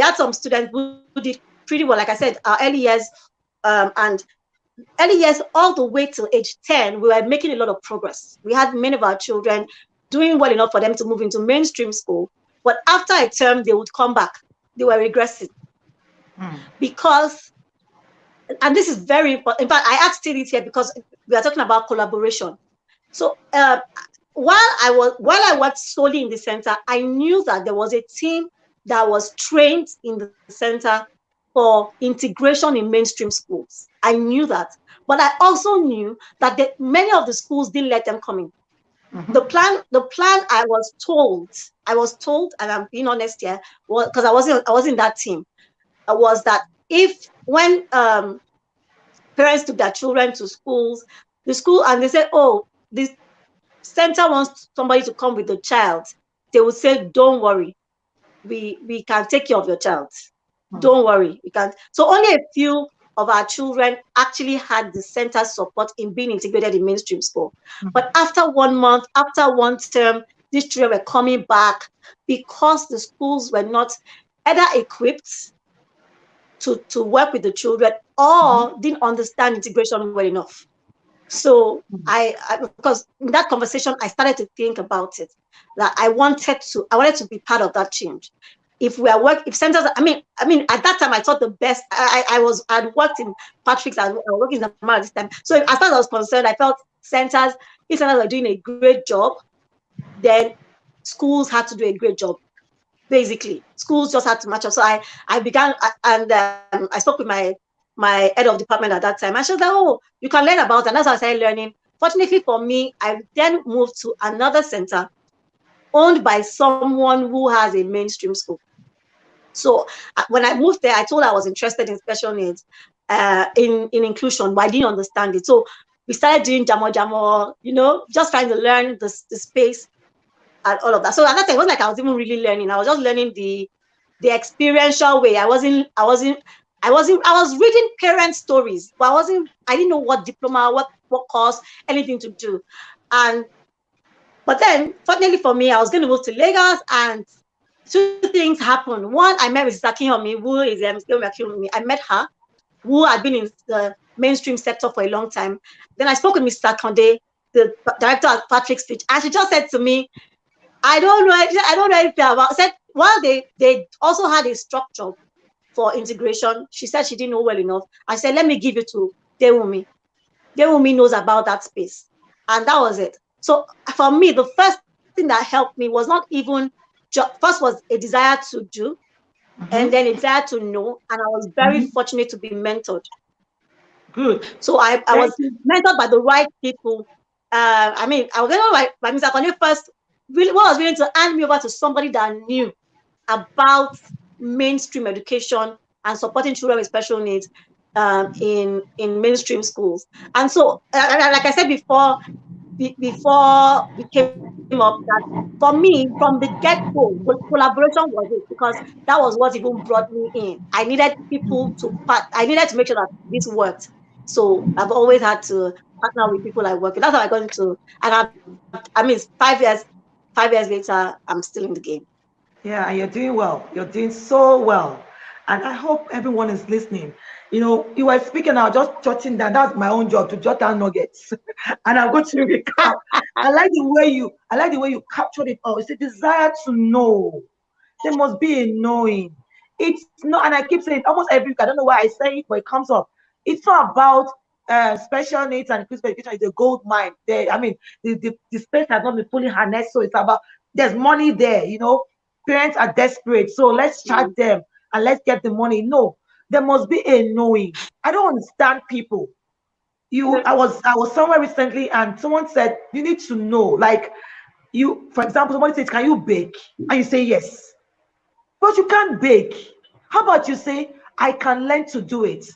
had some students who did pretty well. Like I said, our and early years all the way till age 10, we were making a lot of progress. We had many of our children doing well enough for them to move into mainstream school. But after a term, they would come back. They were regressing because, and this is very important. In fact, I asked it here because we are talking about collaboration. So while I worked solely in the center, I knew that there was a team that was trained in the center for integration in mainstream schools. I knew that, but I also knew that many of the schools didn't let them come in. The plan I was told, and I'm being honest here, because I wasn't in that team, was that when parents took their children to the school, and they said, oh, this center wants somebody to come with the child, they would say, don't worry, we can take care of your child. Don't worry, we can. So only a few of our children actually had the center's support in being integrated in mainstream school. But after 1 month, after one term, these children were coming back because the schools were not either equipped to work with the children or didn't understand integration well enough. So because in that conversation, I started to think about it, that I wanted to be part of that change. If centers, I mean, at that time, I thought the best. I'd worked in Patrick's, I was working in the at this time. So as far as I was concerned, I felt if centers were doing a great job, then schools had to do a great job. Basically, schools just had to match up. So I began, and I spoke with my head of department at that time. And she was like, oh, you can learn about it. And that's how I started learning. Fortunately for me, I then moved to another center owned by someone who has a mainstream school. So when I moved there, I told her I was interested in special needs, in inclusion, but I didn't understand it. So we started doing jamo, just trying to learn the space and all of that. So at that time, it wasn't like I was even really learning. I was just learning the experiential way. I was reading parent stories, but I didn't know what diploma, what course, anything to do. But then, fortunately for me, I was going to move to Lagos, and two things happened. One, I met with Zakiyomi, who is still working with me. I met her, who had been in the mainstream sector for a long time. Then I spoke with Mr. Konde, the director of Patrick's Speech, and she just said to me, I don't know anything about. Said while they also had a structure for integration, she said she didn't know well enough. I said, let me give it to Dewumi. Dewumi knows about that space, and that was it. So for me, the first thing that helped me was not even first was a desire to do, and then a desire to know, and I was very fortunate to be mentored. Good. So I was mentored by the right people. I was mentored by Mr. Konde first. Was willing to hand me over to somebody that knew about mainstream education and supporting children with special needs in mainstream schools. And so, like I said before we came up, that for me, from the get-go, collaboration was it, because that was what even brought me in. I needed people I needed to make sure that this worked. So I've always had to partner with people I work with. That's how I got into, and 5 years later, I'm still in the game. Yeah, and you're doing well. You're doing so well. And I hope everyone is listening. You were speaking, I was just jotting down. That's my own job, to jot down nuggets. And I'm going to recap. I like the way you captured it all. It's a desire to know. There must be a knowing. It's not, and I keep saying it almost every week. I don't know why I say it, but it comes up. It's not about special needs and inclusive education is a gold mine. The space has not been fully harnessed, so it's about, there's money there. Parents are desperate, so let's charge them and let's get the money. No, there must be a knowing. I don't understand people. I was somewhere recently, and someone said you need to know. Like, for example, somebody says, "Can you bake?" and you say yes, but you can't bake. How about you say, "I can learn to do it"?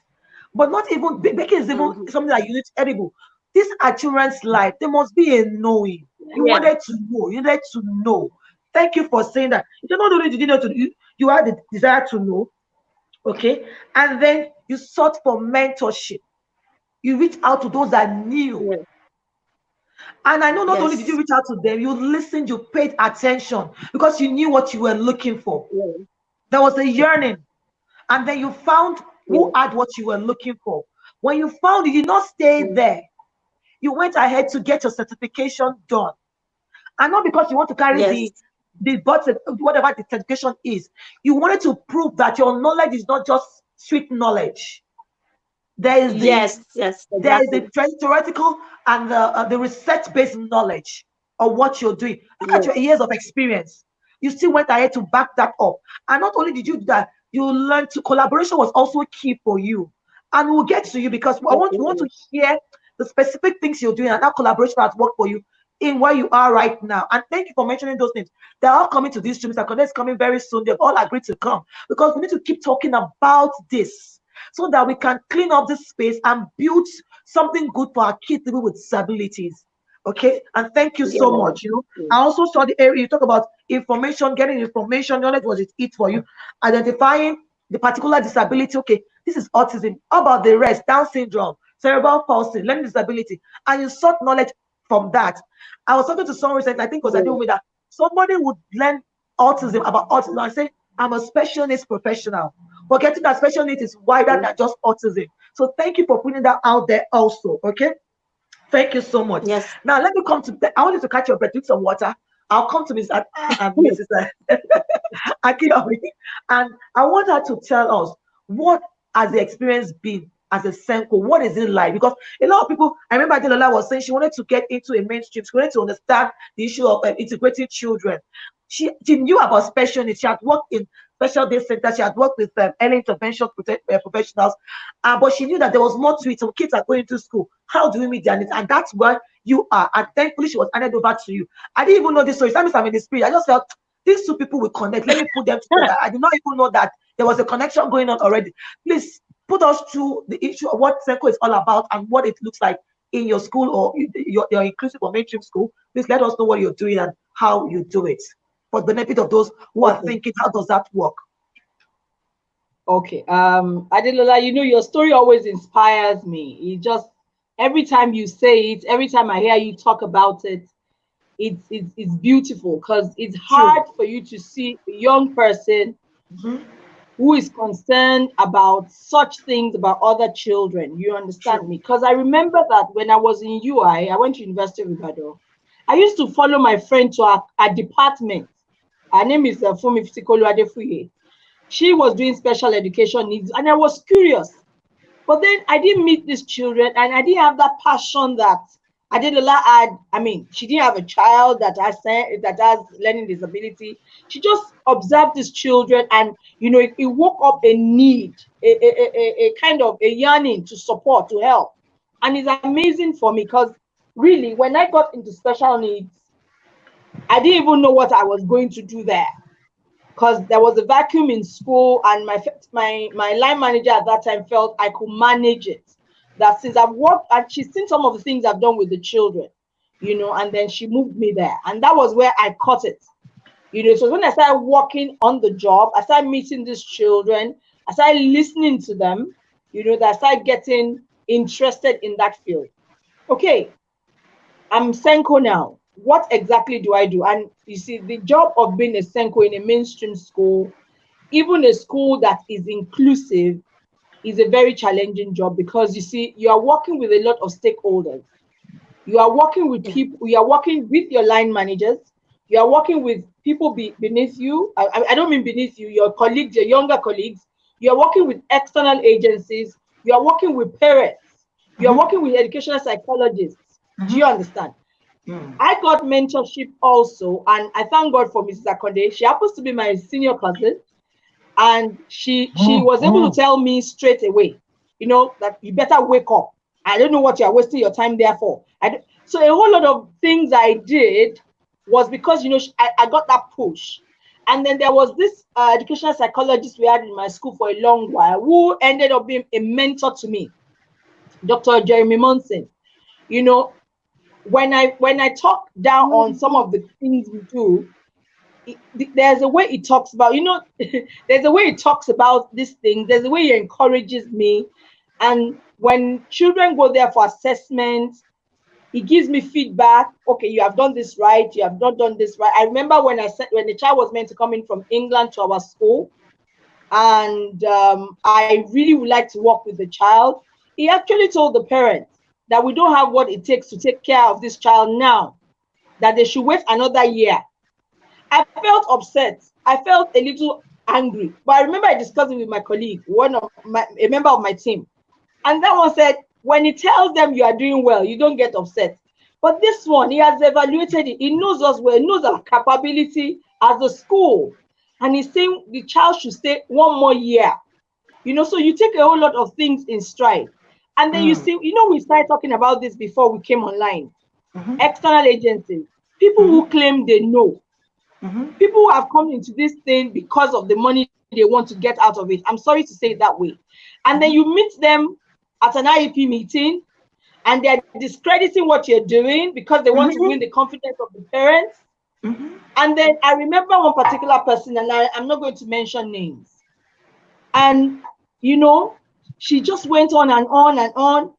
But not even baking is even something that you need edible. This are children's life. There must be a knowing. You Yeah. wanted to know. You needed to know. Thank you for saying that. You not only did you know to you had the desire to know, okay, and then you sought for mentorship. You reach out to those that knew. Yeah. And I know not only did you Yes. reach out to them, you listened, you paid attention because you knew what you were looking for. Yeah. There was a yearning, and then you found who Yeah. had what you were looking for. When you found it, you did not stay Yeah. there. You went ahead to get your certification done. And not because you want to carry Yes. the button, whatever the certification is. You wanted to prove that your knowledge is not just street knowledge. There is the Yes. Yes. there is the Exactly. theoretical and the research-based knowledge of what you're doing. Look at Yes. your years of experience. You still went ahead to back that up. And not only did you do that, you learned to collaboration was also key for you. And we'll get to you because we want to Definitely. hear the specific things you're doing and that collaboration has worked for you in where you are right now. And thank you for mentioning those things. They're all coming to these streams. And it's coming very soon. They've all agreed to come because we need to keep talking about this so that we can clean up this space and build something good for our kids people with disabilities. Okay, and thank you so Yeah. much. I also saw the area you talk about information, getting information. Knowledge was it for you, identifying the particular disability. Okay, this is autism. How about the rest? Down syndrome, cerebral palsy, learning disability, and you sought knowledge from that. I was talking to someone recently. I think it was I Yeah. told me that somebody would learn autism about autism and say, "I'm a special needs professional." Forgetting that special needs is wider Yeah. than just autism. So thank you for putting that out there also. Okay. Thank you so much. Yes. Now let me come to I want you to catch your breath, drink some water. I'll come to Mrs. Akiyomi, and I want her to tell us what has the experience been as a Senko. What is it like? Because a lot of people, I remember Adelola was saying she wanted to get into a mainstream. She wanted to understand the issue of integrating children. She knew about special needs. She had worked in special day centers. She had worked with early intervention professionals, but she knew that there was more to it. Some kids are going to school. How do we meet their needs? And that's where you are. And thankfully, she was handed over to you. I didn't even know this story. Sometimes I'm in the spirit. I just felt these two people will connect. Let me put them together. I did not even know that there was a connection going on already. Please put us through the issue of what Senko is all about and what it looks like in your school or your inclusive or mainstream school. Please let us know what you're doing and how you do it for the benefit of those who are Okay. thinking, how does that work? Okay. Adelola, your story always inspires me. It just every time you say it, every time I hear you talk about it, it's beautiful because it's hard for you to see a young person who is concerned about such things about other children. You understand me? Because I remember that when I was in UI, I went to University of Ibadan. I used to follow my friend to a department. Her name is Fumi Fitikolu Adefuye. She was doing special education needs, and I was curious. But then I didn't meet these children, and I didn't have that passion that Adelola had. I mean, she didn't have a child that has learning disability. She just observed these children, and it woke up a need, a kind of a yearning to support, to help. And it's amazing for me because really, when I got into special needs, I didn't even know what I was going to do there because there was a vacuum in school, and my line manager at that time felt I could manage it. That since I've worked, and she's seen some of the things I've done with the children, and then she moved me there, and that was where I caught it. So when I started working on the job, I started meeting these children, I started listening to them, that I started getting interested in that field. Okay, I'm Senko now. What exactly do I do? And you see, the job of being a Senko in a mainstream school, even a school that is inclusive, is a very challenging job because you see, you are working with a lot of stakeholders. You are working with people, you are working with your line managers, you are working with people beneath you. I don't mean beneath you, your colleagues, your younger colleagues. You are working with external agencies, you are working with parents, you are working with educational psychologists. Do you understand? I got mentorship also, and I thank God for Mrs. Akonde. She happens to be my senior cousin, and she was able to tell me straight away, that you better wake up. I don't know what you're wasting your time there for. So a whole lot of things I did was because I got that push. And then there was this educational psychologist we had in my school for a long while, who ended up being a mentor to me, Dr. Jeremy Monson. You know, when I talk down on some of the things we do, there's a way he talks about, there's a way he talks about this thing. There's a way he encourages me. And when children go there for assessment, he gives me feedback. Okay, you have done this right. You have not done this right. I remember when the child was meant to come in from England to our school, and I really would like to work with the child. He actually told the parents that we don't have what it takes to take care of this child now, that they should wait another year. I felt upset. I felt a little angry. But I remember I discussed it with my colleague, a member of my team. And that one said, when he tells them you are doing well, you don't get upset. But this one, he has evaluated it. He knows us well. He knows our capability as a school. And he's saying the child should stay one more year. So you take a whole lot of things in stride. And then you see, we started talking about this before we came online. External agencies, people who claim they know, people who have come into this thing because of the money they want to get out of it. I'm sorry to say it that way. And then you meet them at an IEP meeting, and they're discrediting what you're doing because they want to win the confidence of the parents. And then I remember one particular person, and I'm not going to mention names. And, she just went on and on and on.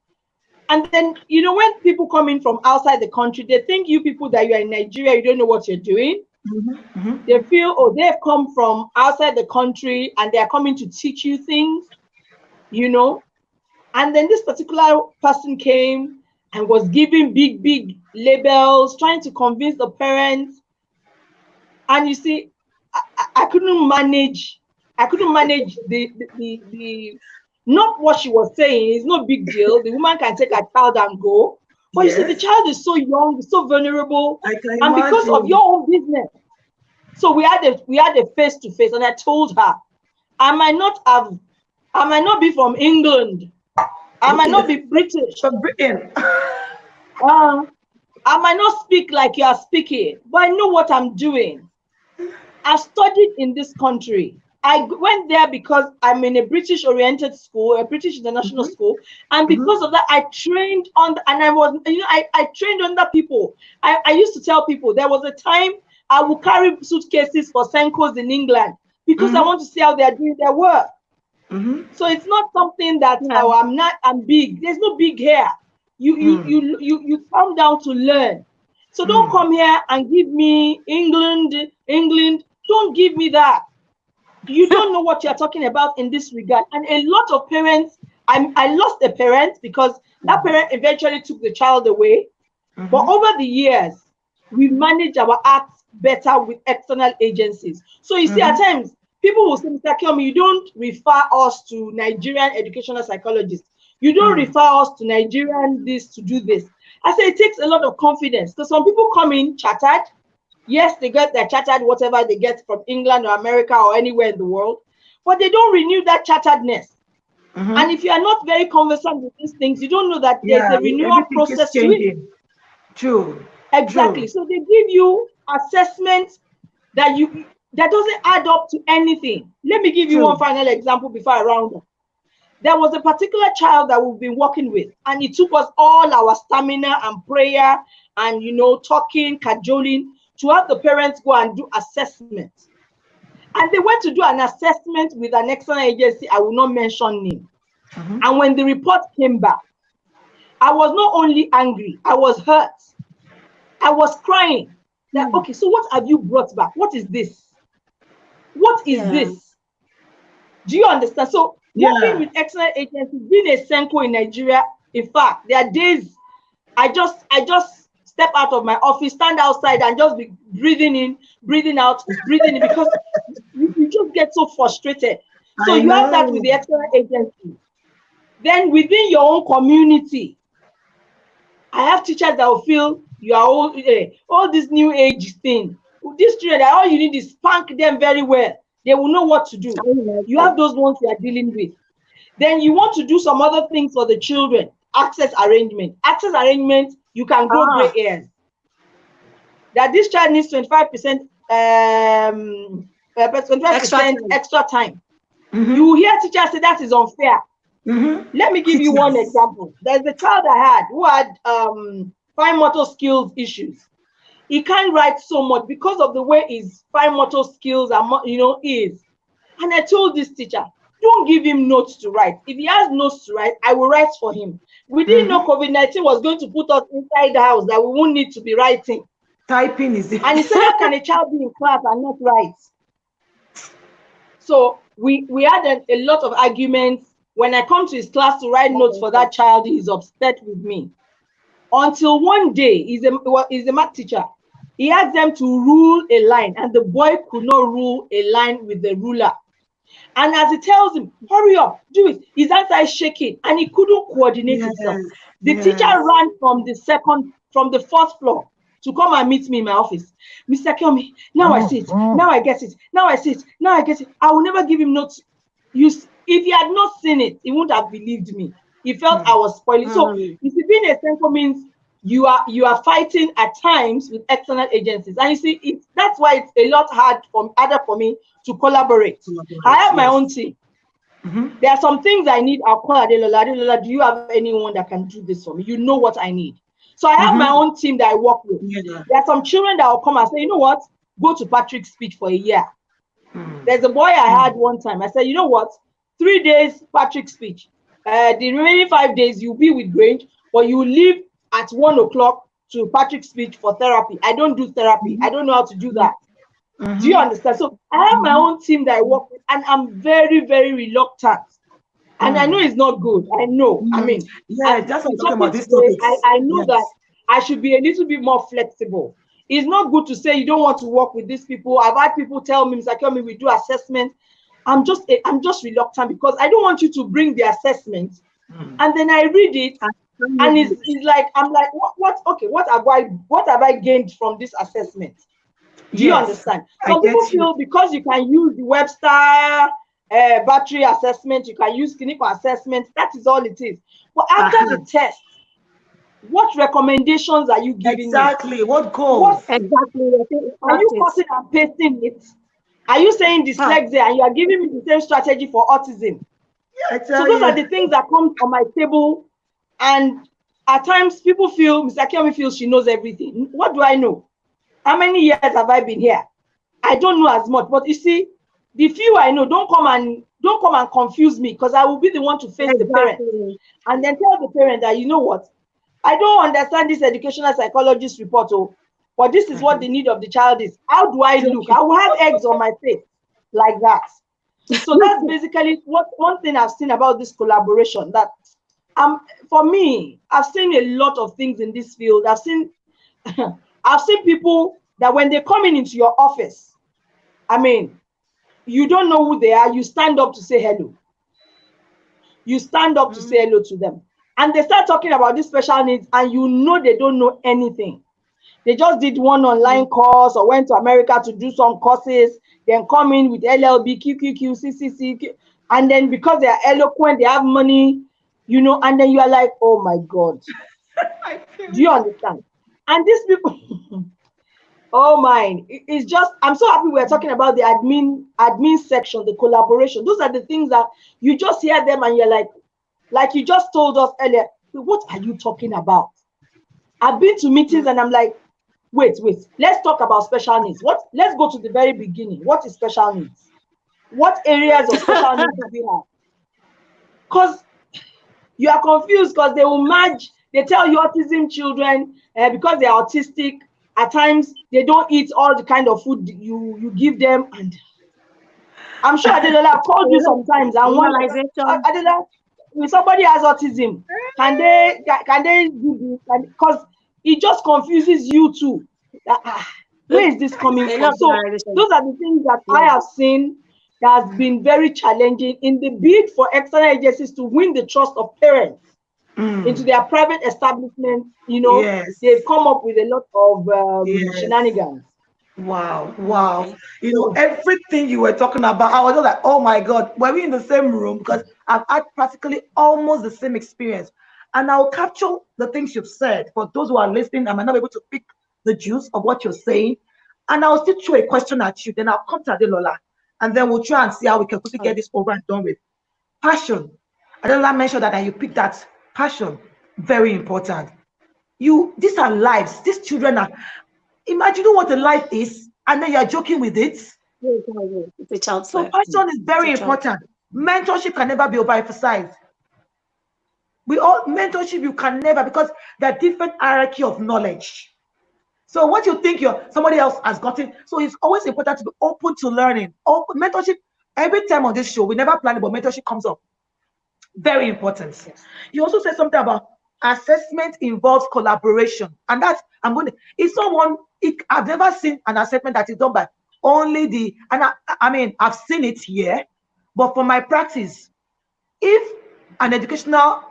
And then, when people come in from outside the country, they think you people that you are in Nigeria, you don't know what you're doing. They feel, oh, they've come from outside the country and they are coming to teach you things, And then this particular person came and was giving big labels, trying to convince the parents. And you see, I couldn't manage the not what she was saying. It's no big deal. The woman can take her child and go. But you see, the child is so young, so vulnerable, and because of your own business. So we had a face-to-face, and I told her, I might not be from England. I might not be British. From Britain. I might not speak like you are speaking, but I know what I'm doing. I studied in this country. I went there because I'm in a British-oriented school, a British international school, and because of that, I trained I trained under people. I used to tell people there was a time I would carry suitcases for Senkos in England because I want to see how they are doing their work. So it's not something that I'm big. There's no big here. You come down to learn. So don't come here and give me England. Don't give me that. You don't know what you're talking about in this regard. And a lot of parents, I lost a parent because that parent eventually took the child away. But over the years, we manage our acts better with external agencies. So you see, at times, people will say, Mr. Kyomi, you don't refer us to Nigerian educational psychologists. You don't refer us to Nigerian this to do this. I say it takes a lot of confidence because some people come in chartered. Yes, they get their chartered, whatever they get from England or America or anywhere in the world, but they don't renew that charteredness. And if you are not very conversant with these things, you don't know that there's a renewal process to it. True. Exactly. So they give you assessments that doesn't add up to anything. Let me give you one final example before I round up. There was a particular child that we've been working with, and it took us all our stamina and prayer and talking, cajoling, to have the parents go and do assessments. And they went to do an assessment with an external agency. I will not mention name. And when the report came back, I was not only angry, I was hurt. I was crying. That, okay, so what have you brought back? What is this? What is this? Do you understand? So working with external agencies, being a Senko in Nigeria, in fact, there are days I just step out of my office, stand outside, and just be breathing in, breathing out, breathing in, because you just get so frustrated. So you have that with the external agency. Then within your own community, I have teachers that will feel you are all this new age thing. These children, all you need is spank them very well. They will know what to do. You have those ones you are dealing with. Then you want to do some other things for the children. Access arrangement. Access arrangement, you can grow gray hairs. That this child needs 25% 25% time. extra time. Mhm. You hear teachers say that is unfair. Mhm. Let me give you one Teachers. example. There's a child I had who had fine motor skills issues. He can't write so much because of the way his fine motor skills are, is. And I told this teacher, don't give him notes to write. If he has notes to write, I will write for him. We didn't know COVID-19 was going to put us inside the house, that we won't need to be writing. Typing is And he said, how can a child be in class and not write? So we had a lot of arguments. When I come to his class to write notes for that child, he's upset with me. Until one day, he's a math teacher. He asked them to rule a line, and the boy could not rule a line with the ruler. And as he tells him, hurry up, do it, his hands are shaking, and he couldn't coordinate himself. The teacher ran from the fourth floor to come and meet me in my office. Mr. Kelmi, now I see it, now I get it, now I see it, now I get it. I will never give him notes. If he had not seen it, he wouldn't have believed me. He felt I was spoiling. So you see, being a Senko means you are fighting at times with external agencies. And you see, that's why it's a lot harder for me to collaborate. I have my own team. There are some things I need. I'll call Adelola. Adelola, do you have anyone that can do this for me? You know what I need. So I have my own team that I work with. There are some children that will come and say, you know what? Go to Patrick's speech for a year. There's a boy I had one time. I said, you know what? 3 days Patrick's speech. The remaining 5 days you'll be with Grange, but you leave at 1 o'clock to Patrick's speech for therapy. I don't do therapy. I don't know how to do that. Do you understand? So I have my own team that I work with, and I'm very, very reluctant. And I know it's not good. I know. I mean, just talking about this topic. I know that I should be a little bit more flexible. It's not good to say you don't want to work with these people. I've had people tell me, Mr. Kelmi, we do assessment. I'm just reluctant because I don't want you to bring the assessment, and then I read it, and it's like I'm like, what have I gained from this assessment? Do you understand? Some people feel because you can use the Webster battery assessment, you can use clinical assessment, that is all it is. But after the test, what recommendations are you giving me? What goals? Exactly. Are you cutting and pasting it? Are you saying dyslexia and you are giving me the same strategy for autism? So those are the things that come on my table, and at times people feel, Mr. Kelmi feels she knows everything. What do I know? How many years have I been here? I don't know as much, but you see, the few I know, don't come and confuse me, because I will be the one to face the parent and then tell the parent that, you know what, I don't understand this educational psychologist report, but this is what the need of the child is. How do I look? I will have eggs on my face like that. So that's basically one thing I've seen about this collaboration. That for me, I've seen a lot of things in this field. I've seen people that when they come into your office, I mean, you don't know who they are. You stand up to say hello. You stand up to say hello to them. And they start talking about these special needs, and you know they don't know anything. They just did one online course or went to America to do some courses, then come in with LLB, QQQ, CCC, and then because they are eloquent, they have money, and then you are like, oh my God. Do you understand? And these people, oh my, it's just, I'm so happy we're talking about the admin section, the collaboration. Those are the things that you just hear them and you're like you just told us earlier, what are you talking about? I've been to meetings and I'm like, wait, let's talk about special needs. Let's go to the very beginning. What is special needs? What areas of special needs do we have? Because you are confused, because they will merge, they tell you autism children, because they are autistic, at times they don't eat all the kind of food you give them. And I'm sure Adelola, I've called you sometimes and wonder, Adelola, if somebody has autism, can they do this? Because it just confuses you too. Where is this coming from? So those are the things that I have seen that has been very challenging in the bid for external agencies to win the trust of parents into their private establishments. They've come up with a lot of shenanigans. Wow. Everything you were talking about, I was just like, oh my God, were we in the same room? Because I've had practically almost the same experience. And I'll capture the things you've said. For those who are listening, I might not be able to pick the juice of what you're saying. and I'll still throw a question at you. Then I'll come to Adelola, and then we'll try and see how we can quickly get this over and done with. Passion. Adelola mentioned that, and you picked that passion. Very important. These are lives. These children are. Imagine what a life is, and then you're joking with it. It's a child's So life. passion is very important. Mentorship can never be overemphasized. Mentorship, you can never, because there are different hierarchy of knowledge. So what you think somebody else has gotten, so it's always important to be open to learning. Mentorship, every time on this show, we never plan it, but mentorship comes up. Very important. Yes. You also said something about assessment involves collaboration, and that's I've never seen an assessment that is done by only I've seen it here, but for my practice, if an educational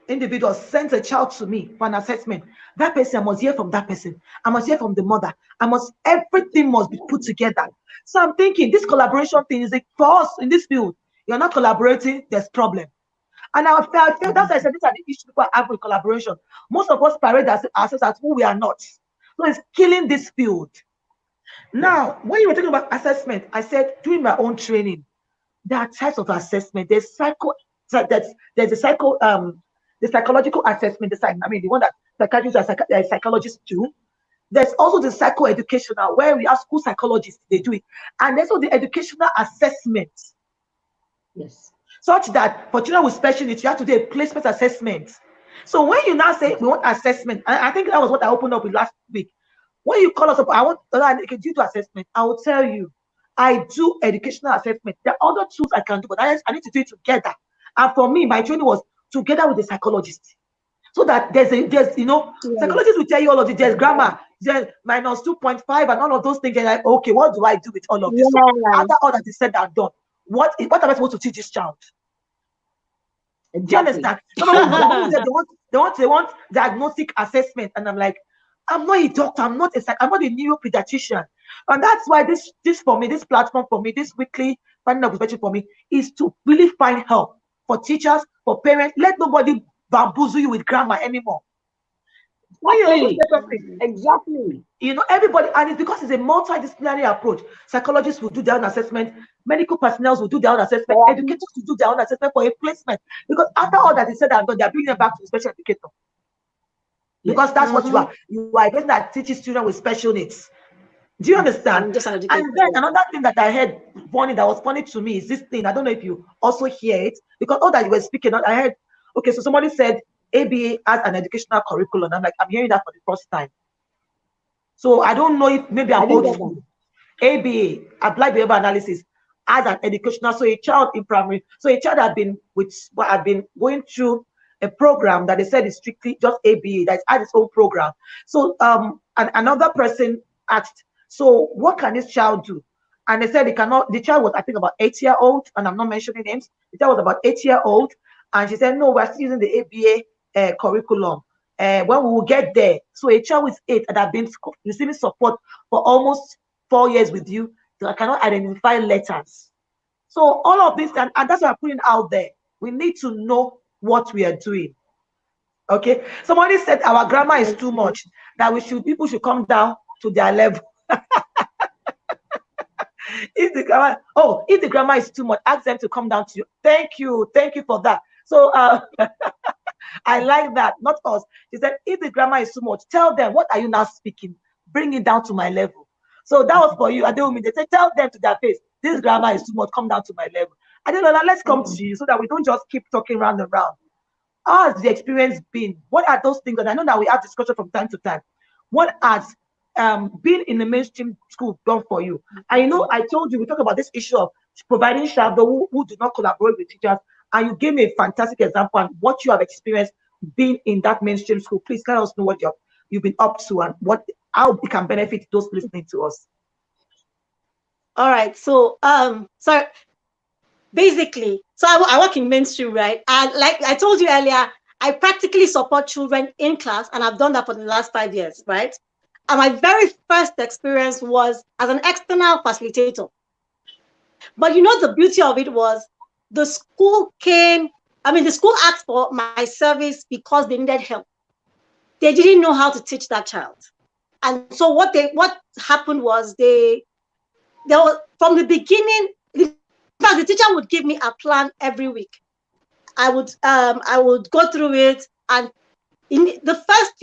individual sends a child to me for an assessment, that person, I must hear from that person. I must hear from the mother. Everything must be put together. So I'm thinking this collaboration thing is for us in this field. You're not collaborating, there's problem. And I feel that's why I said these are the issues people have with collaboration. Most of us parade ourselves as who we are not. So it's killing this field. Now, when you were talking about assessment, I said during my own training, there are types of assessment. There's the psychological assessment, the one that psychiatrists and psychologists do. There's also the psychoeducational, where we ask school psychologists, they do it. And there's also the educational assessment. Yes. Such that for children with special needs, you have to do a placement assessment. So when you now say we want assessment, I think that was what I opened up with last week. When you call us up, I want to do assessment, I will tell you, I do educational assessment. There are other tools I can do, but I need to do it together. And for me, my training was together with the psychologist. So that there's psychologists will tell you all of it. There's grammar, there's minus 2.5 and all of those things. And like, okay, what do I do with all of this? So after all that is said and done, what am I supposed to teach this child? Exactly. Do you understand? They want diagnostic assessment, and I'm like, I'm not a doctor, I'm not a neuropediatrician. And that's why this for me, this platform for me, this weekly finding of perspective for me is to really find help for teachers, for parents. Let nobody bamboozle you with grammar anymore. Exactly. Everybody, and it's because it's a multidisciplinary approach. Psychologists will do their own assessment, medical personnel will do their own assessment, educators will do their own assessment for a placement. Because after all that is said and done, they're bringing them back to the special educator. Because that's what you are. You are a person that teaches children with special needs. Do you understand? And then another thing that I heard that was funny to me is this thing. I don't know if you also hear it, because all that you were speaking on, I heard, okay, so somebody said ABA as an educational curriculum. I'm like, I'm hearing that for the first time. So I don't know if maybe I'm old school. ABA, applied behavior analysis, as an educational. So a child in primary, so a child had been going through a program that they said is strictly just ABA, that has its own program. So and another person asked, so what can this child do? And they said they cannot. The child was, I think, about 8-year-old, and I'm not mentioning names. The child was about 8-year-old, and she said, no, we're still using the ABA curriculum. When we will get there, so a child with 8 that have been receiving support for almost 4 years with you, so I cannot identify letters. So all of this, and that's what I'm putting out there. We need to know what we are doing. Okay. Somebody said our grammar is too much, that people should come down to their level. If the grammar is too much, ask them to come down to you. Thank you for that. So I like that. Not us. She said, if the grammar is too much, tell them, what are you now speaking? Bring it down to my level. So that was for you. I don't mean, they say, tell them to their face, this grammar is too much, come down to my level. I don't know, let's come to you so that we don't just keep talking round and round. How has the experience been? What are those things? And I know that we have discussion from time to time. What has being in the mainstream school done for you? I know I told you, we talk about this issue of providing shadow who do not collaborate with teachers, and you gave me a fantastic example and what you have experienced being in that mainstream school. Please let us know what you've been up to and how it can benefit those listening to us. All right, so basically, so I work in mainstream, right? And like I told you earlier, I practically support children in class, and I've done that for the last 5 years, right? And my very first experience was as an external facilitator. But the beauty of it was the school asked for my service because they needed help. They didn't know how to teach that child. And so what happened was there was, from the beginning, in fact, the teacher would give me a plan every week. I would go through it, and in the first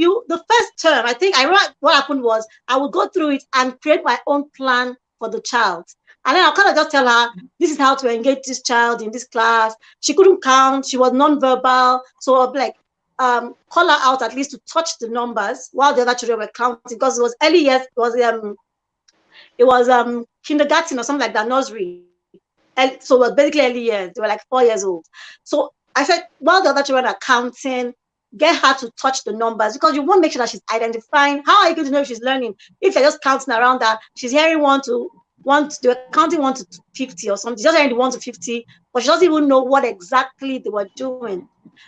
term, I think I remember what happened was I would go through it and create my own plan for the child. And then I'll kind of just tell her, this is how to engage this child in this class. She couldn't count, she was non-verbal. So I'll be like, call her out at least to touch the numbers while the other children were counting, because it was early years, it was kindergarten or something like that, nursery. And so it was basically early years. They were like 4 years old. So I said, while the other children are counting, get her to touch the numbers, because you want to make sure that she's identifying. How are you going to know if she's learning? If you're just counting around that, she's hearing they were counting 1 to 50 or something, just hearing 1 to 50, but she doesn't even know what exactly they were doing.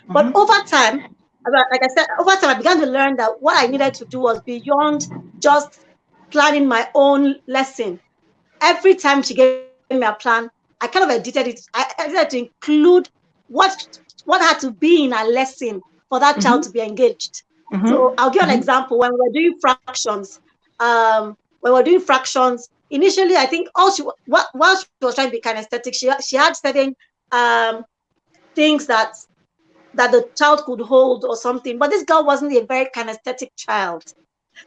But over time, like I said, over time, I began to learn that what I needed to do was beyond just planning my own lesson. Every time she gave me a plan, I kind of edited it. I edited to include what had to be in a lesson for that child to be engaged. So I'll give an example. When we were doing fractions, initially, I think while she was trying to be kinesthetic, she had certain things that the child could hold or something. But this girl wasn't a very kinesthetic child.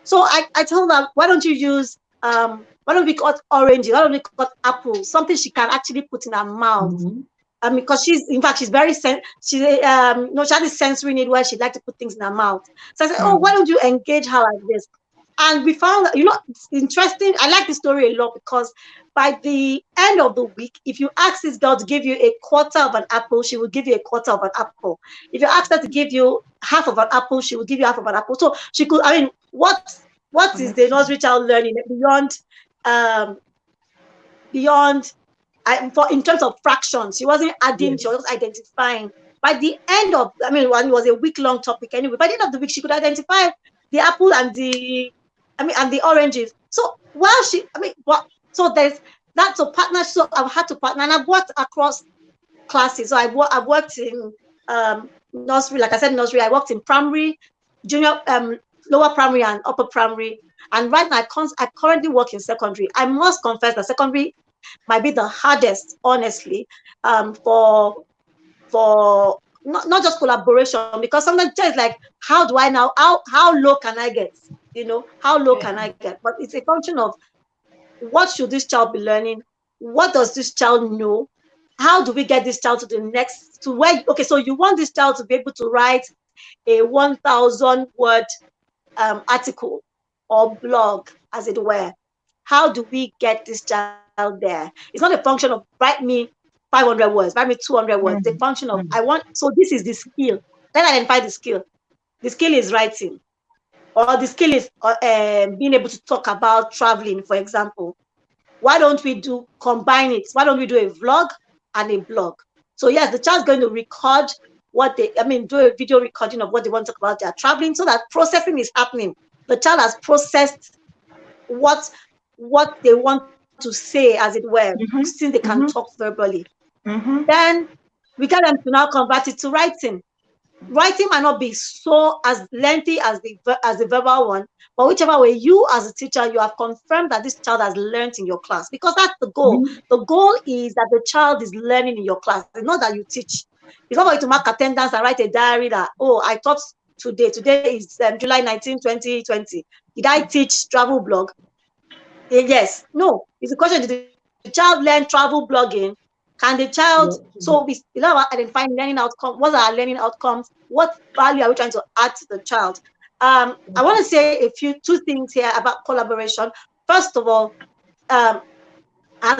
So I told her, why don't you use why don't we cut oranges? Why don't we cut apples? Something she can actually put in her mouth. Because she's very she had this sensory need where she'd like to put things in her mouth. So I said, oh, why don't you engage her like this? And we found, it's interesting. I like this story a lot, because by the end of the week, if you ask this girl to give you a quarter of an apple, she will give you a quarter of an apple. If you ask her to give you half of an apple, she will give you half of an apple. So she could, what is the nursery child learning in terms of fractions? She wasn't adding, she was just identifying. By the end of, it was a week-long topic anyway. By the end of the week, she could identify the apple and the oranges. So while so there's that. So partner. So I've had to partner, and I've worked across classes. So I've worked in nursery, like I said, nursery. I worked in primary, junior, lower primary, and upper primary. And right now, I currently work in secondary. I must confess that secondary might be the hardest, honestly, for not just collaboration, because sometimes it's like, how do I now, how low can I get? How low can I get? But it's a function of, what should this child be learning? What does this child know? How do we get this child to where, okay, so you want this child to be able to write a 1,000 word article or blog, as it were. How do we get this child there? It's not a function of write me 500 words, write me 200 words. It's a function of, so this is the skill. Then identify the skill. The skill is writing, or the skill is being able to talk about traveling, for example. Why don't we combine it? Why don't we do a vlog and a blog? So yes, the child's going to record do a video recording of what they want to talk about. They're traveling, so that processing is happening. The child has processed what they want to say, as it were, since they can talk verbally. Then we get them to now convert it to writing. Writing might not be so as lengthy as the verbal one, but whichever way, you as a teacher, you have confirmed that this child has learned in your class, because that's the goal. The goal is that the child is learning in your class. It's not that you teach. It's not for you to mark attendance and write a diary that, oh, I taught today. Today is July 19, 2020. Did I teach travel blog? Yes. No. It's a question, did the child learn travel blogging? Can the child, so we identifying learning outcomes. What are our learning outcomes? What value are we trying to add to the child? I want to say two things here about collaboration. First of all, as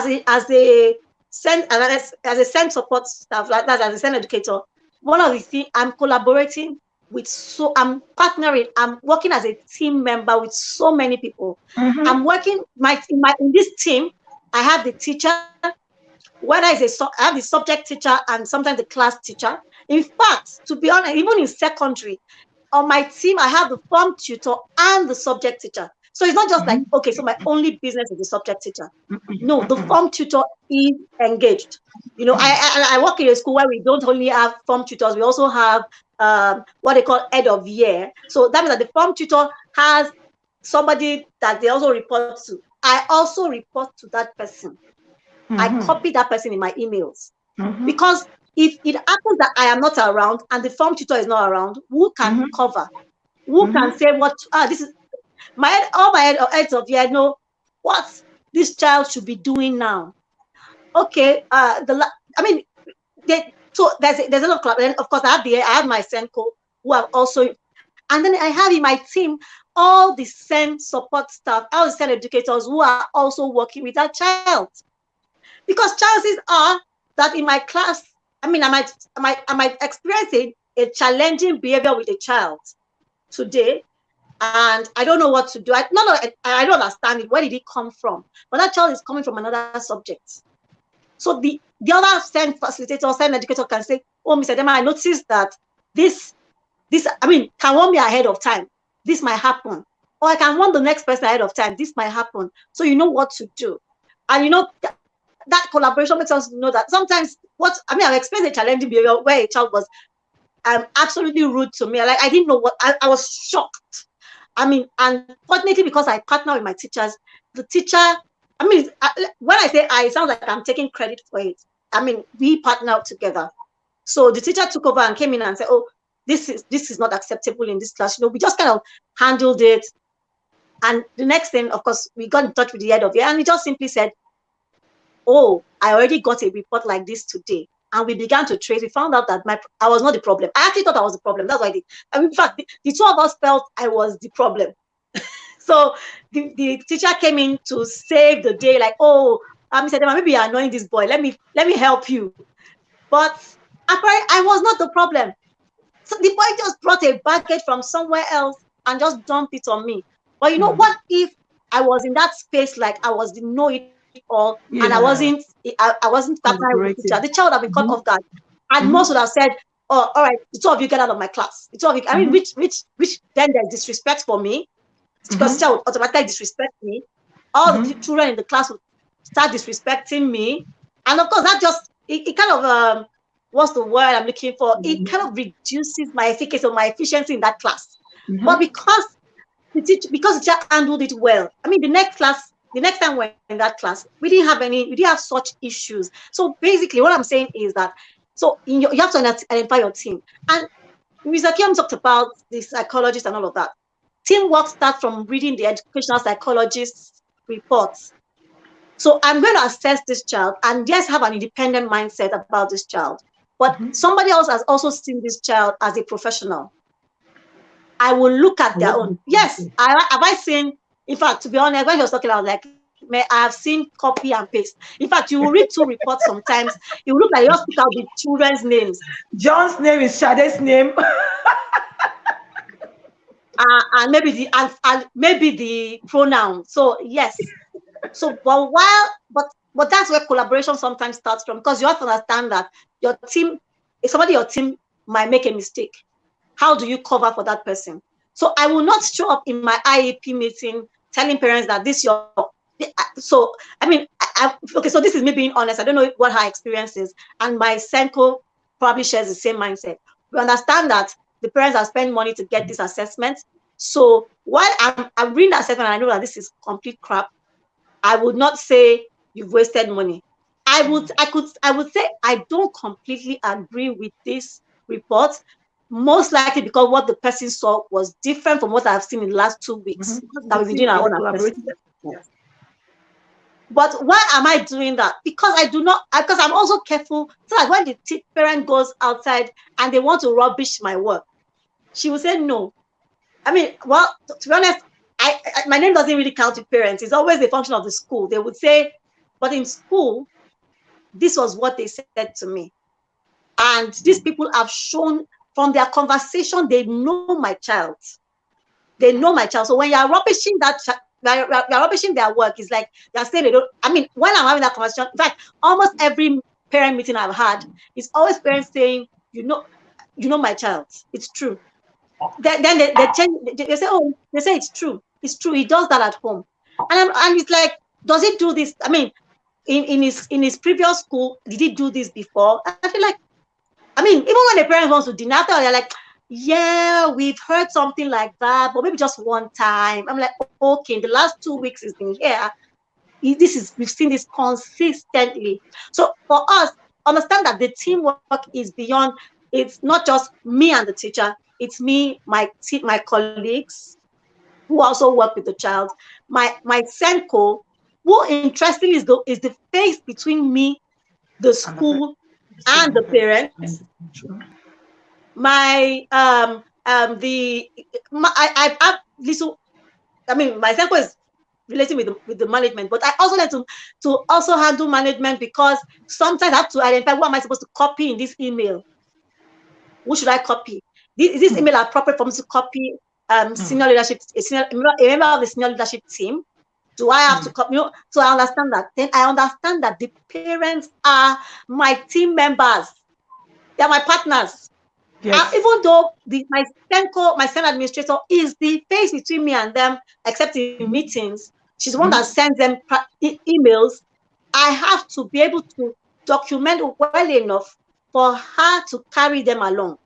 a SEND support staff, like that, as a SEND educator, one of the things, I'm collaborating I'm partnering, I'm working as a team member with so many people. I'm working in this team. I have the teacher, whether I have the subject teacher and sometimes the class teacher. In fact, to be honest, even in secondary, on my team, I have the form tutor and the subject teacher. So it's not just like, okay, so my only business is the subject teacher. No, the form tutor is engaged. I work in a school where we don't only have form tutors, we also have what they call head of year. So that means that the form tutor has somebody that they also report to, I also report to that person. I copy that person in my emails. Because if it happens that I am not around and the form tutor is not around, who can cover? Who can say what? This is all my heads of year know what this child should be doing now. Okay, so there's a lot of club. Then of course I have my Senko who are also, and then I have in my team all the SEN support staff, all the SEN educators who are also working with that child. Because chances are that in my class, I might experience a challenging behavior with a child today, and I don't know what to do. I don't understand it. Where did it come from? But that child is coming from another subject. So the other SEN facilitator, SEN educator can say, oh, Mr. Dema, I noticed that this, can warn me ahead of time. This might happen. Or I can warn the next person ahead of time. This might happen. So you know what to do. And that collaboration makes us know that sometimes I've experienced a challenging behavior where a child was absolutely rude to me. Like I didn't know what, I was shocked. And fortunately, because I partner with my teachers, the teacher, when I say it sounds like I'm taking credit for it. We partnered together. So the teacher took over and came in and said, oh, this is not acceptable in this class. We just kind of handled it. And the next thing, of course, we got in touch with the head of it, and he just simply said, oh, I already got a report like this today. And we began to trace. We found out that I was not the problem. I actually thought I was the problem. That's why I did. In fact, the two of us felt I was the problem. So the teacher came in to save the day, like, oh, Mr. Dema, maybe you're annoying this boy. Let me help you. But apparently, I was not the problem. So the boy just brought a baggage from somewhere else and just dumped it on me. But what if I was in that space, like I was the know-it-all, and I wasn't partnering with the teacher? The child would have been caught off guard, and most would have said, "Oh, all right, the two of you get out of my class." The two of you, which then there's disrespect for me, because the child would automatically disrespect me. All the children in the class would start disrespecting me, and of course that just it kind of what's the word I'm looking for? It kind of reduces my efficacy or my efficiency in that class. But because the teacher handled it well, the next time we're in that class, we didn't have such issues. So basically, what I'm saying is that you have to identify your team. And Mr. Kim talked about the psychologist and all of that. Teamwork starts from reading the educational psychologist's reports. So I'm going to assess this child and just have an independent mindset about this child. But somebody else has also seen this child as a professional. I will look at their own. Yes, have I seen, in fact, to be honest, when he was talking, I was like, I have seen copy and paste. In fact, you will read two reports sometimes. You look like you just pick out the children's names. John's name is Shade's name. And maybe the pronoun. So yes. So but that's where collaboration sometimes starts from, because you have to understand that somebody your team might make a mistake. How do you cover for that person? So I will not show up in my IEP meeting telling parents that this your. So so this is me being honest. I don't know what her experience is, and my Senko probably shares the same mindset. We understand that the parents have spent money to get this assessment. So while I'm reading the assessment and I know that this is complete crap, I would not say you've wasted money. I would say I don't completely agree with this report, most likely because what the person saw was different from what I've seen in the last 2 weeks that we've been doing our own assessment. But why am I doing that? Because because I'm also careful, so that when the parent goes outside and they want to rubbish my work, she will say no. To be honest, my name doesn't really count with parents. It's always a function of the school. They would say, but in school, this was what they said to me. And these people have shown from their conversation, they know my child. They know my child. So when you're rubbishing you're rubbishing their work, it's like they're saying they don't. When I'm having that conversation, in fact, almost every parent meeting I've had, it's always parents saying, you know my child. It's true. Then they change. They say, oh, they say it's true. It's true. He does that at home, and it's like, does he do this? In his previous school, did he do this before? I feel like, even when the parents wants to deny, they're like, yeah, we've heard something like that, but maybe just one time. I'm like, okay, in the last 2 weeks it's been here. We've seen this consistently. So for us, understand that the teamwork is beyond, it's not just me and the teacher, it's me, my colleagues who also work with the child, my senko, who interestingly is the face between me, the And the school, and student. the parents. True. My the my, I have little, I mean, my senko is relating with the management, but I also like to also handle management, because sometimes I have to identify what am I supposed to copy in this email. Who should I copy? Is this email appropriate for me to copy senior leadership, a member of the senior leadership team? Do I have to copy? So I understand that. Then I understand that the parents are my team members. They are my partners. Yes. Even though my Senko, my Sen administrator, is the face between me and them, except in meetings, she's the one that sends them emails. I have to be able to document well enough for her to carry them along.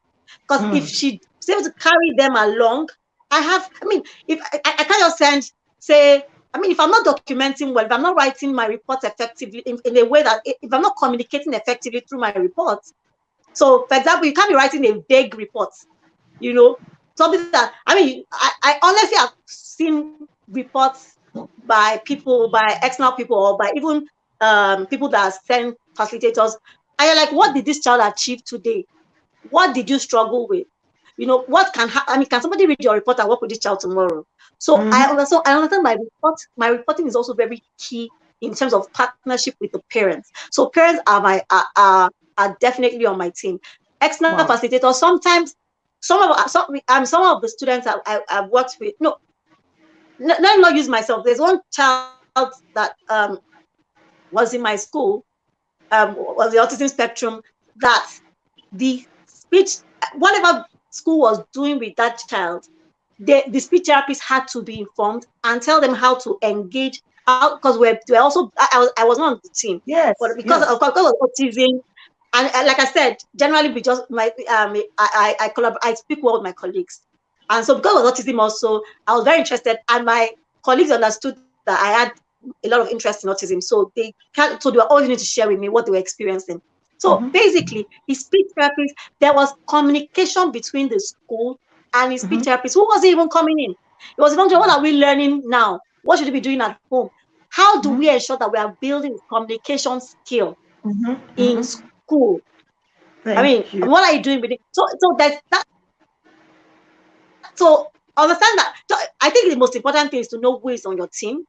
Because if she's able to carry them along, I mean, if I can't just say, I mean, if I'm not documenting well, if I'm not writing my reports effectively in a way that, if I'm not communicating effectively through my reports. So, for example, you can't be writing a vague report, something that, I mean, I honestly have seen reports by people, by external people, or by even people that send facilitators. And you're like, what did this child achieve today? What did you struggle with? What I mean, can somebody read your report and work with this child tomorrow? So I understand my reporting is also very key in terms of partnership with the parents. So parents are definitely on my team. External facilitators, sometimes some of the students I've worked with, let me not use myself. There's one child that was in my school, was the autism spectrum, that the speech, whatever school was doing with that child, the speech therapist had to be informed and tell them how to engage out, because we're also, I was not on the team. Yes. But because of autism, and like I said, generally we just I collaborate, I speak well with my colleagues. And so because of autism also, I was very interested, and my colleagues understood that I had a lot of interest in autism. So they were always need to share with me what they were experiencing. So basically, his speech therapist, there was communication between the school and his speech therapist, who wasn't even coming in. It was even, what are we learning now? What should we be doing at home? How do we ensure that we are building communication skill in school? I mean, what are you doing with it? So there's that. So understand that. So I think the most important thing is to know who is on your team.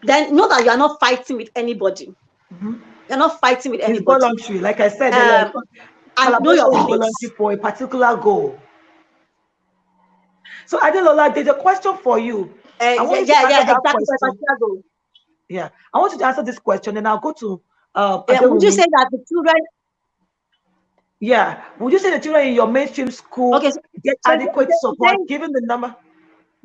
Then know that you are not fighting with anybody. You're not fighting with anybody. It's voluntary, like I said. And know your place. Voluntary for a particular goal. So Adelola, there's a question for you. Exactly. Yeah, I want you to answer this question, and I'll go to. Would you say that the children? Yeah, would you say the children in your mainstream school get adequate support, given the number?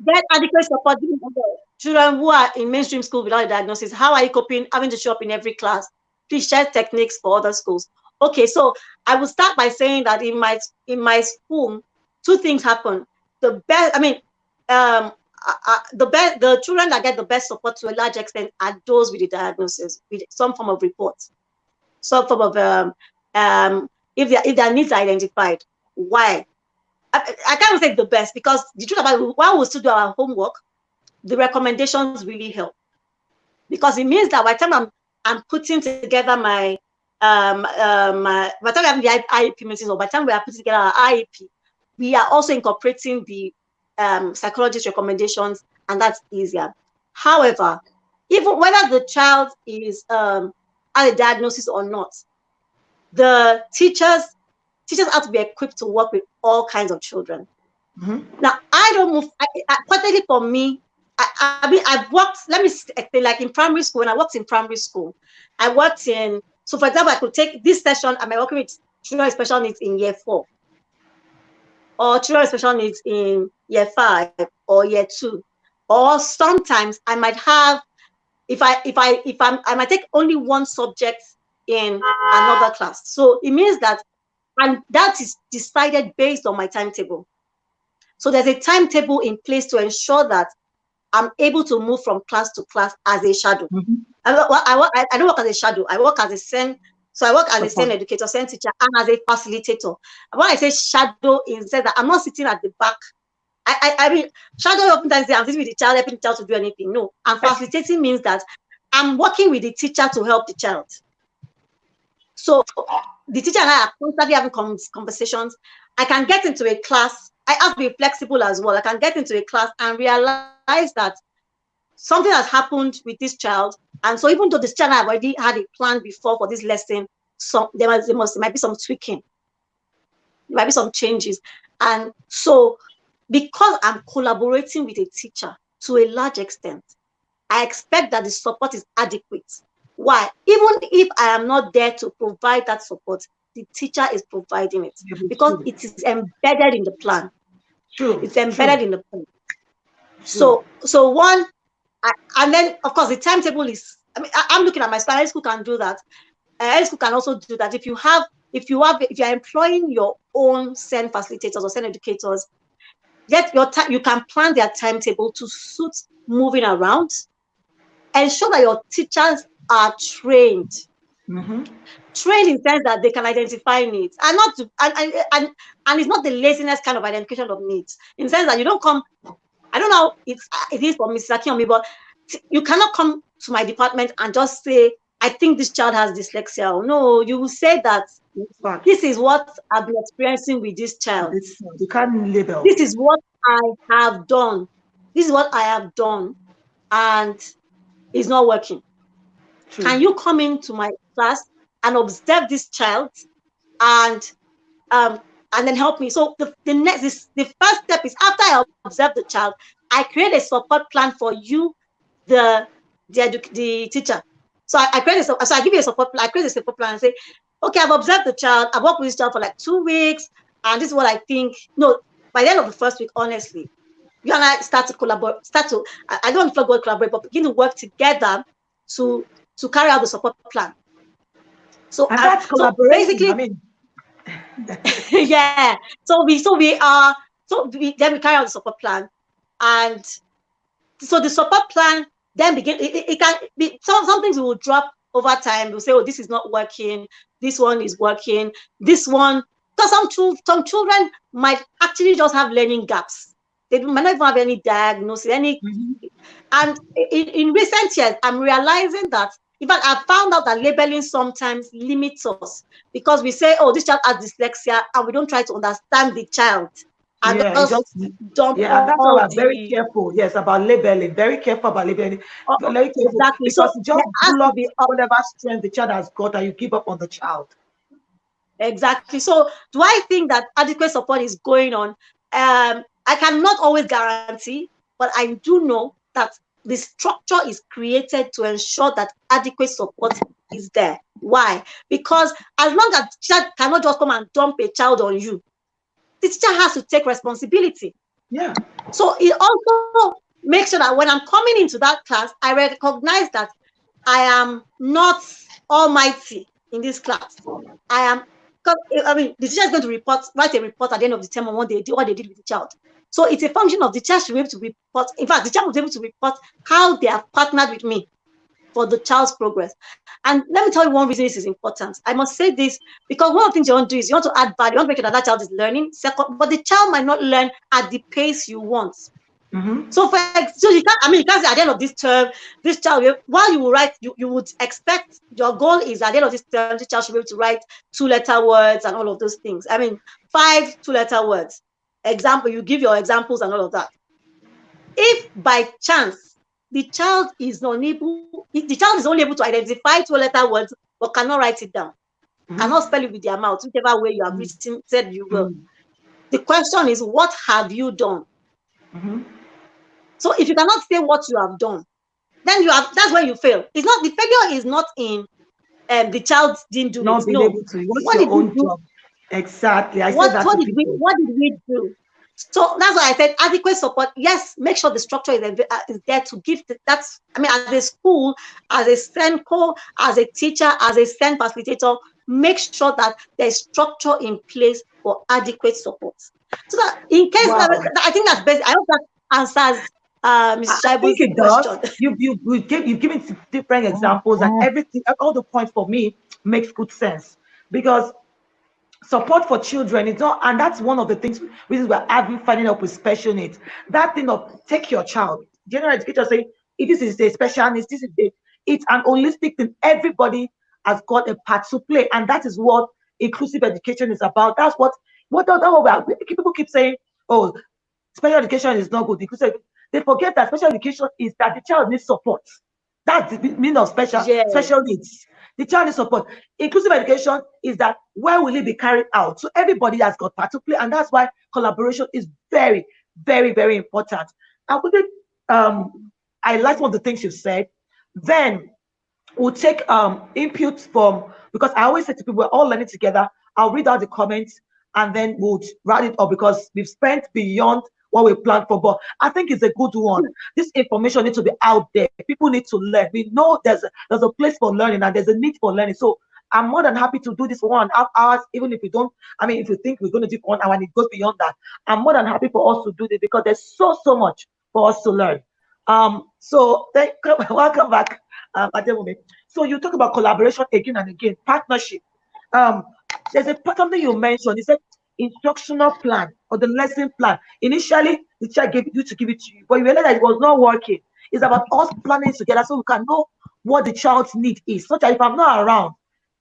Get adequate support given the children who are in mainstream school without a diagnosis. How are you coping, having to show up in every class? Please share techniques for other schools. Okay, so I will start by saying that in my school, two things happen. The best, I mean, the children that get the best support to a large extent are those with a diagnosis, with some form of report, some form of if their needs are identified. Why? I can't say the best, because the truth about it, while we still do our homework, the recommendations really help, because it means that by the time I'm putting together my by the time we have the IEP meetings, or by the time we are putting together our IEP, we are also incorporating the psychologist recommendations, and that's easier. However, even whether the child is has a diagnosis or not, the teachers have to be equipped to work with all kinds of children. Now, I don't move. Particularly for me, I mean, I've worked. Let me say, like in primary school. When I worked in primary school, I worked in. So, for example, I could take this session. I'm working with children with special needs in year 4, or children with special needs in year 5 or year 2, or sometimes I might have. I might take only one subject in another class. So it means that And that is decided based on my timetable. So there's a timetable in place to ensure that I'm able to move from class to class as a shadow. I don't work as a shadow. I work as a SEN. So I work as a SEN educator, SEN teacher, and as a facilitator. When I say shadow, it says that I'm not sitting at the back. I mean, shadow oftentimes I'm sitting with the child, helping the child to do anything. No, and facilitating means that I'm working with the teacher to help the child. So the teacher and I are constantly having conversations. I can get into a class. I have to be flexible as well. I can get into a class and realize that something has happened with this child. And so even though this child have already had a plan before for this lesson, there might be some tweaking. There might be some changes. And so because I'm collaborating with a teacher to a large extent, I expect that the support is adequate. Why? Even if I am not there to provide that support, the teacher is providing it because it is embedded in the plan. True. It's embedded in the plan. So one, and then of course the timetable is. I mean, I'm looking at my school. School can do that. School can also do that. If you're employing your own SEN facilitators or SEN educators, get your time. You can plan their timetable to suit moving around. Ensure that your teachers are trained. Trained in the sense that they can identify needs, and not to, and it's not the laziness kind of identification of needs. In the sense that you don't come. I don't know. It is for Mrs. Akinomi, but you cannot come to my department and just say, "I think this child has dyslexia." No, you will say that this is what I've been experiencing with this child. You can't label. This is what I have done. This is what I have done, and it's not working. True. Can you come into my class and observe this child and then help me? So the first step is, after I observe the child, I create a support plan for you, the teacher. So I give you a support plan. I create a support plan and say, okay, I've observed the child. I've worked with this child for like 2 weeks, and this is what I think. No, by the end of the first week, honestly, you and I start to collaborate. I don't want to collaborate, but begin to work together to carry out the support plan. So and that's collaboration. So basically, yeah. Then we carry out the support plan, and so the support plan then begin. It can be some things we will drop over time. We'll say, oh, this is not working. This one is working. This one, because some children might actually just have learning gaps. They might not even have any diagnosis, and in recent years, I'm realizing that, in fact, I found out that labeling sometimes limits us, because we say, oh, this child has dyslexia, and we don't try to understand the child. And that's why I'm very careful. Yes, about labeling. Very careful about labeling. Very careful, exactly. Because you just pull up whatever strength the child has got, and you give up on the child. Exactly. So do I think that adequate support is going on? I cannot always guarantee, but I do know that the structure is created to ensure that adequate support is there. Why? Because as long as the teacher cannot just come and dump a child on you, the teacher has to take responsibility. Yeah. So it also makes sure that when I'm coming into that class, I recognize that I am not almighty in this class. The teacher is going to write a report at the end of the term on what they did with the child. So it's a function of the teacher to be able to report. In fact, the child will be able to report how they have partnered with me for the child's progress. And let me tell you one reason this is important. I must say this because one of the things you want to do is you want to add value. You want to make sure that child is learning. Second, but the child might not learn at the pace you want. So you can't say at the end of this term, this child, while you will write, you would expect, your goal is at the end of this term, the child should be able to write 2-letter words and all of those things. 5 2-letter words. Example, you give your examples and all of that. If by chance the child is only able to identify 2-letter words but cannot write it down, cannot spell it with their mouth, whichever way you have written, said you will. The question is, what have you done? So if you cannot say what you have done, then that's when you fail. It's not, the failure is not in the child didn't do it. No. What did you do? Exactly. What did we do? So that's why I said adequate support. Yes, make sure the structure is there to give as a school, as a SENCO, as a teacher, as a SEN facilitator, make sure that there's structure in place for adequate support. So that in case, Wow. I think that's best. I hope that answers Ms. I think Shaibu's it does. question. You've given different examples, and everything, all the points for me makes good sense, because support for children is not, and that's one of the things reasons we're having finding up with special needs. That thing of take your child. General educator say if this is a special needs, this is it's an holistic thing. Everybody has got a part to play, and that is what inclusive education is about. That's people keep saying, oh, special education is not good. Inclusive, they forget that special education is that the child needs support. That's the meaning of Yes. special needs. The child needs support. Inclusive education is that where will it be carried out? So everybody has got part to play, and that's why collaboration is very, very, very important. I would I like one of the things you said. Then we'll take input from, because I always say to people, we're all learning together. I'll read out the comments and then we'll write it up, because we've spent beyond what we planned for. But I think it's a good one. This information needs to be out there. People need to learn. We know there's a place for learning and there's a need for learning. So I'm more than happy to do this for 1.5 hours, even if we don't. I mean, if you think we're going to do 1 hour and it goes beyond that, I'm more than happy for us to do this, because there's so much for us to learn. Welcome back, Adewumi. So you talk about collaboration again and again, partnership. There's something you mentioned. You said instructional plan or the lesson plan. Initially, the teacher gave you to give it to you, but you realized that it was not working. It's about us planning together so we can know what the child's need is. So that if I'm not around,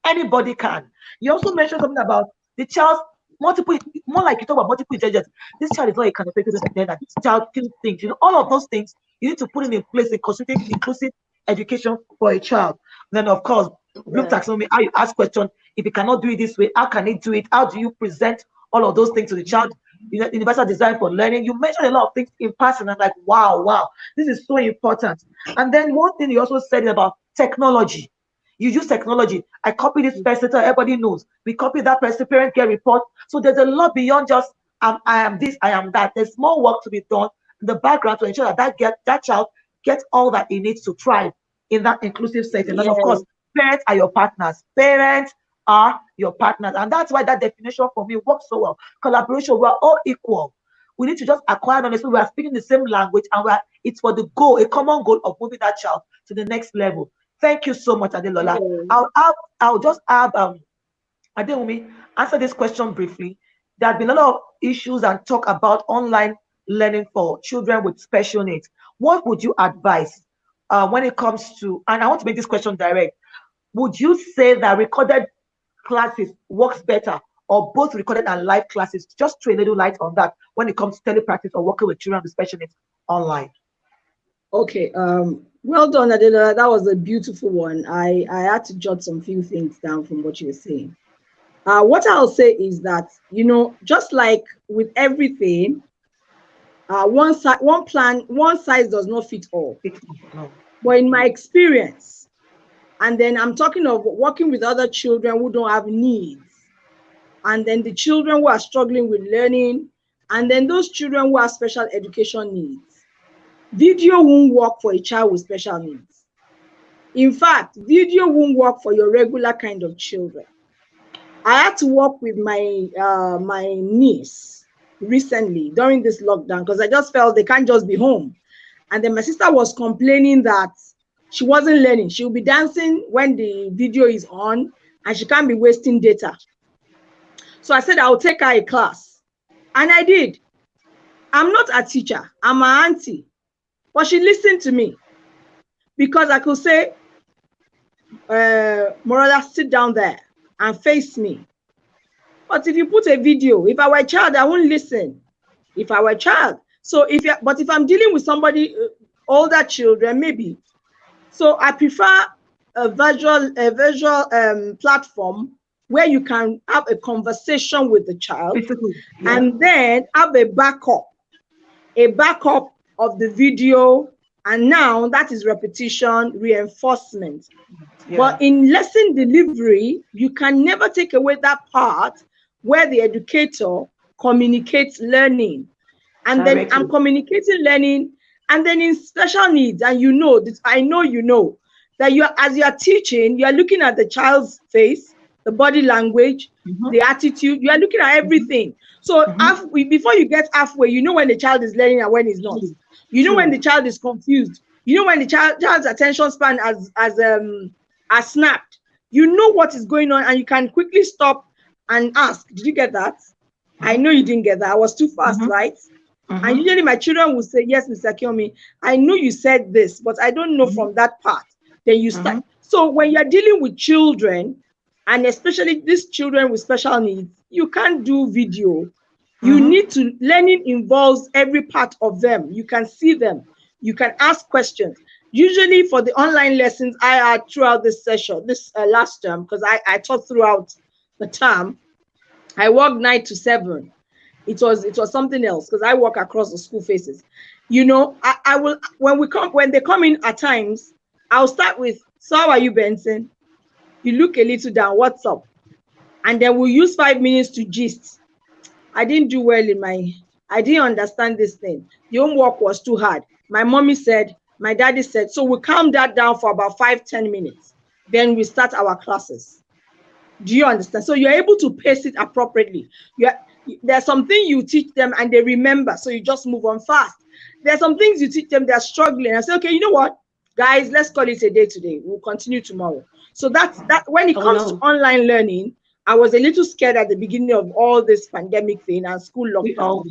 anybody can. You also mentioned something about the child's multiple, more like you talk about multiple intelligence. This child is not a kind of person that this child can think. All of those things you need to put in place in considering inclusive education for a child. Then, of course, Bloom taxonomy, how you ask questions. If you cannot do it this way, how can it do it? How do you present all of those things to the child? Universal design for learning. You mentioned a lot of things in person. I'm like, wow, this is so important. And then one thing you also said about technology. You use technology. I copy this person, so everybody knows. We copy that person, parents get report. So there's a lot beyond just I am this, I am that. There's more work to be done in the background to ensure that child gets all that he needs to thrive in that inclusive setting. Yes. And of course, parents are your partners. Parents are your partners. And that's why that definition for me works so well. Collaboration, we're all equal. We need to just acquire knowledge. So we are speaking the same language, and it's for the goal, a common goal of moving that child to the next level. Thank you so much, Adelola. Yes. I'll just have Adewumi answer this question briefly. There have been a lot of issues and talk about online learning for children with special needs. What would you advise when it comes to, and I want to make this question direct, would you say that recorded classes works better, or both recorded and live classes? Just throw a little light on that when it comes to telepractice or working with children with special needs online. Okay, well done, Adela. That was a beautiful one. I had to jot some few things down from what you were saying. What I'll say is that, just like with everything, one size does not fit all. No. But in my experience, and then I'm talking of working with other children who don't have needs, and then the children who are struggling with learning, and then those children who have special education needs. Video won't work for a child with special needs. In fact, video won't work for your regular kind of children. I had to work with my my niece recently during this lockdown, because I just felt they can't just be home. And then my sister was complaining that she wasn't learning. She'll be dancing when the video is on, and she can't be wasting data. So I said, I'll take her a class. And I did. I'm not a teacher, I'm an auntie. But she listened to me, because I could say, Morala, sit down there and face me. But if you put a video, if I were a child, I won't listen. If I were a child. So but if I'm dealing with somebody, older children, maybe. So I prefer a visual platform where you can have a conversation with the child, and then have a backup of the video, and now that is repetition, reinforcement. But in lesson delivery, you can never take away that part where the educator communicates learning. And then I'm communicating learning, and then in special needs, and I know that as you are teaching, you are looking at the child's face, the body language, the attitude. You are looking at everything. So before you get halfway, you know when the child is learning and when he's not. You know when the child is confused. You know when the child's attention span has snapped. You know what is going on, and you can quickly stop and ask, did you get that? I know you didn't get that. I was too fast, right? And usually my children will say, yes, Mr. Kyomi, I know you said this, but I don't know from that part. Then you start. So when you're dealing with children, and especially these children with special needs, you can't do video. You need to, learning involves every part of them. You can see them. You can ask questions. Usually for the online lessons I had throughout this session, this last term, because I taught throughout the term, I worked 9 to 7. It was something else because I work across the school faces. You know, I will, when they come in at times, I'll start with, so how are you, Benson? You look a little down, what's up? And then we'll use 5 minutes to gist. I didn't do well I didn't understand this thing. The homework was too hard. My mommy said, my daddy said, so we calm that down for about 5-10 minutes. Then we start our classes. Do you understand? So you're able to pace it appropriately. There's something you teach them and they remember, so you just move on fast. There's some things you teach them, they're struggling. I say, okay, you know what, guys, let's call it a day today. We'll continue tomorrow. So that's that. When it comes to online learning, I was a little scared at the beginning of all this pandemic thing and school lockdown.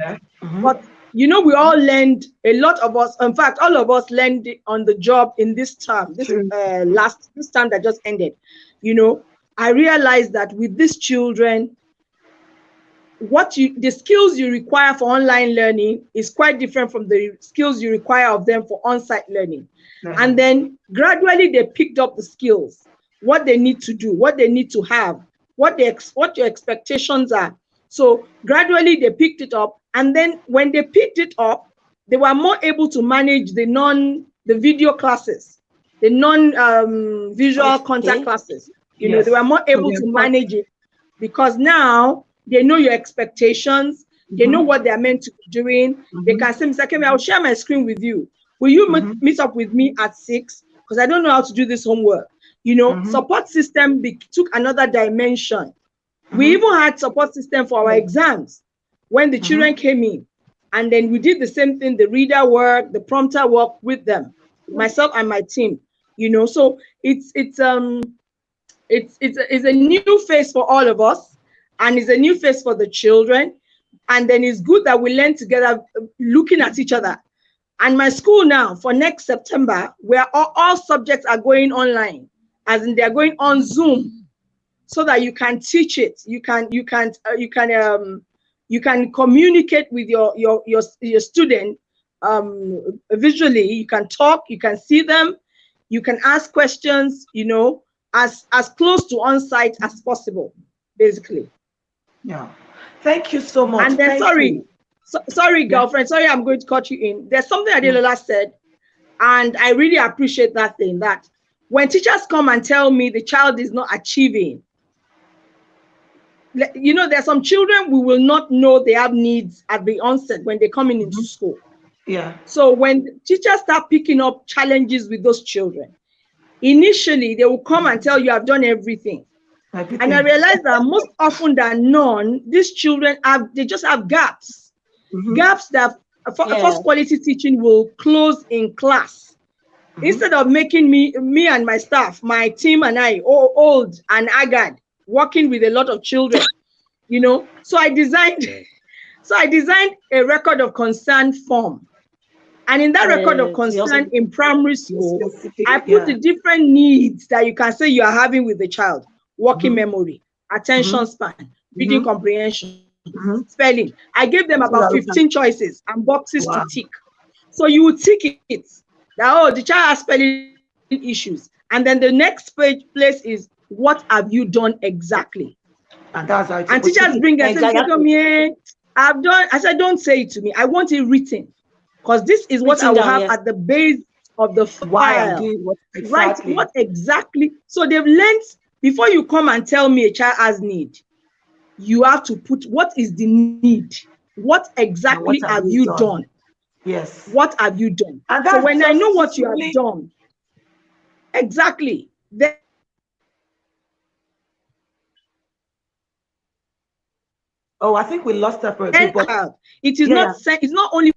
But you know, we all learned, a lot of us, in fact, all of us learned on the job in this term, this term that just ended. You know, I realized that with these children, the skills you require for online learning is quite different from the skills you require of them for on-site learning. And then gradually they picked up the skills, what they need to do, what they need to have, what your expectations are. So gradually they picked it up. And then when they picked it up, they were more able to manage the video classes, the non-visual contact classes. You know, they were more able to manage it because now they know your expectations. They know what they're meant to be doing. They can say, Mr. Kemi, I'll share my screen with you. Will you meet up with me at 6? Because I don't know how to do this homework. You know, support system took another dimension. We even had support system for our exams when the children came in. And then we did the same thing, the reader work, the prompter work with them, myself and my team. You know, so it's a new phase for all of us. And it's a new phase for the children. And then it's good that we learn together, looking at each other. And my school now, for next September, where all subjects are going online, as in they're going on Zoom, so that you can teach it. You can communicate with your student visually. You can talk, you can see them, you can ask questions, you know, as close to on-site as possible, basically. Yeah. Thank you so much. And then, sorry, girlfriend. Sorry, I'm going to cut you in. There's something Adelola said, and I really appreciate that thing, that when teachers come and tell me the child is not achieving, you know, there's some children we will not know they have needs at the onset when they're coming into school. Yeah. So when teachers start picking up challenges with those children, initially they will come and tell you, I've done everything. And I realized that most often than none, these children just have gaps. Gaps that first quality teaching will close in class. Instead of making me and my staff, my team and I, old and haggard, working with a lot of children, you know. So I designed a record of concern form. And in that record of concern in primary school, I put the different needs that you can say you are having with the child. Working memory, attention span, reading comprehension, spelling. I gave them about 15 choices and boxes to tick. So you would tick it. That, the child has spelling issues. And then the next place is, what have you done exactly? And that's how and teachers bring us, I've done. I said, don't say it to me. I want it written. Because this is what I will have at the base of the file. Right? What exactly? So they've learned. Before you come and tell me a child has need, you have to put what is the need. What exactly have you done? Yes. What have you done? And so when I know what you have done, exactly, then Oh, I think we lost her for a bit, but it is yeah, not it's not only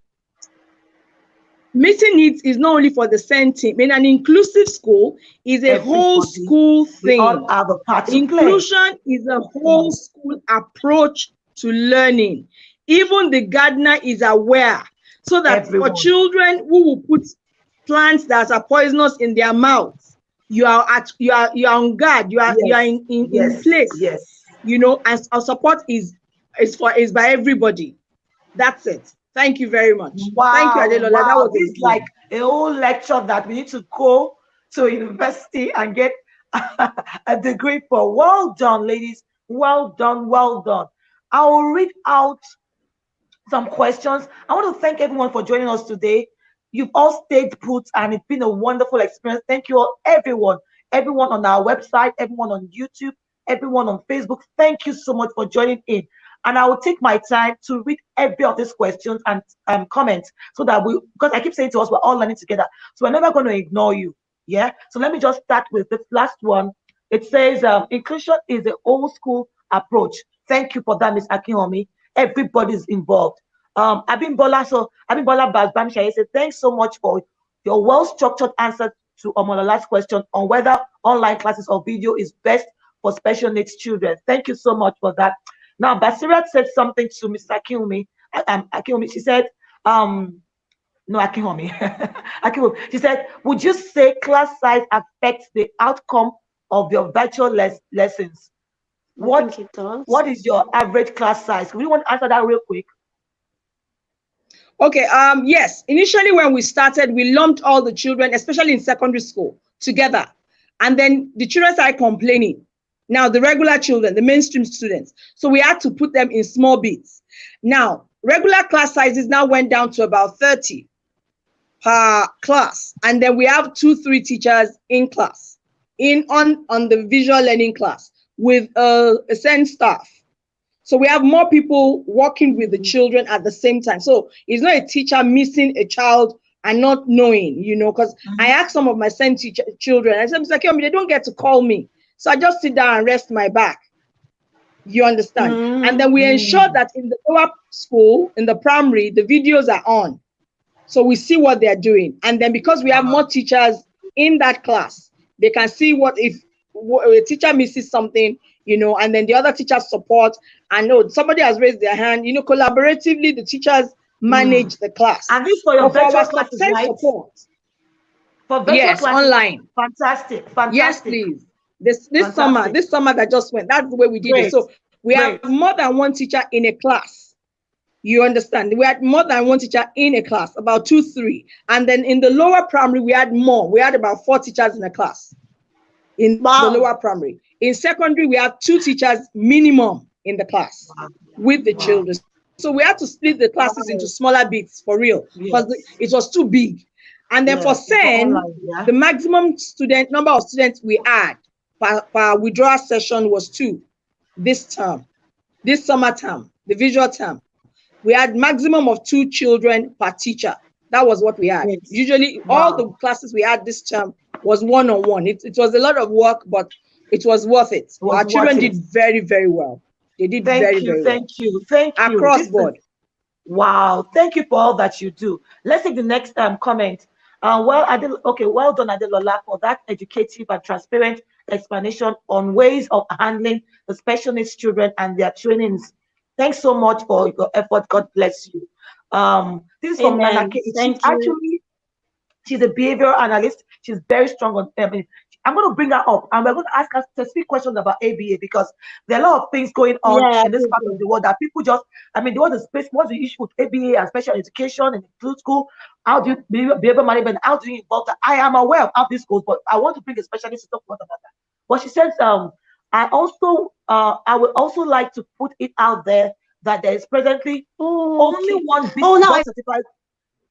meeting needs is not only for the same team. In an inclusive school is a whole everybody, school we all thing. have a part to play. Inclusion is a whole school approach to learning. Even the gardener is aware, so that for Everyone. children who will put plants that are poisonous in their mouths, you are on guard, you are Yes, in yes, place, yes. you know, and our support is by everybody. That's it. Thank you very much. Thank you, Wow, Adelola. That wow. was This is like amazing. a whole lecture that we need to go to university and get a degree for. Well done, ladies. Well done, well done. I will read out some questions. I want to thank everyone for joining us today. You've all stayed put, and it's been a wonderful experience. Thank you all, everyone on our website, everyone on YouTube, everyone on Facebook. Thank you so much for joining in. And I will take my time to read every of these questions and comments so that because I keep saying to us, we're all learning together. So we're never going to ignore you. Yeah. So let me just start with this last one. It says, inclusion is the old school approach. Thank you for that, Miss Akinhomi. Everybody's involved. Abimbola Bazbamshaye said, thanks so much for your well-structured answer to Omolola's question on whether online classes or video is best for special needs children. Thank you so much for that. Now, Basirat said something to Mr. Akinwumi. Akinwumi, she said, no, Akinwumi. Akinwumi. She said, would you say class size affects the outcome of your virtual lessons? I think it does. What is your average class size? We want to answer that real quick. Okay, yes. Initially, when we started, we lumped all the children, especially in secondary school, together. And then the children started complaining. Now, the regular children, the mainstream students. So we had to put them in small bits. Now, regular class sizes now went down to about 30 per class. And then we have 2-3 teachers in class, on the visual learning class with a SEND staff. So we have more people working with the children at the same time. So it's not a teacher missing a child and not knowing, you know, because I asked some of my SEND children, I said, like, they don't get to call me. So I just sit down and rest my back. You understand? And then we ensure that in the lower school, in the primary, the videos are on. So we see what they're doing. And then because we have more teachers in that class, they can see what if a teacher misses something, you know, and then the other teachers support. And no, somebody has raised their hand, you know, collaboratively, the teachers manage the class. And this for your virtual classes, right? Support. For virtual yes, classes, online. Fantastic. Yes, please. This summer that just went, that's the way we did it. So we have more than one teacher in a class. You understand? We had more than one teacher in a class, about 2-3. And then in the lower primary, we had more. We had about 4 teachers in a class in the lower primary. In secondary, we had 2 teachers minimum in the class with the children. So we had to split the classes into smaller bits for real, because it was too big. And then for SEN, the maximum number of students we had per withdrawal session was 2 this term, this summer term, the visual term. We had maximum of 2 children per teacher. That was what we had. Usually all the classes we had this term was one-on-one. It was a lot of work, but it was worth it. Our children did very, very well. They did very, very well. Thank you. Across board. Wow. Thank you for all that you do. Let's take the next comment. Well done, Adelola, for that educative and transparent explanation on ways of handling the special needs children and their trainings. Thanks so much for your effort. God bless you. This is from Nana K. She's a behavioral analyst. She's very strong on I'm going to bring her up and we're going to ask her specific questions about ABA because there are a lot of things going on in this part of the world that people just, what's the issue with ABA and special education and through school? How do you behavior management? How do you involve that? I am aware of how this goes, but I want to bring a specialist to talk about that. But she says, I would also like to put it out there that there is presently only one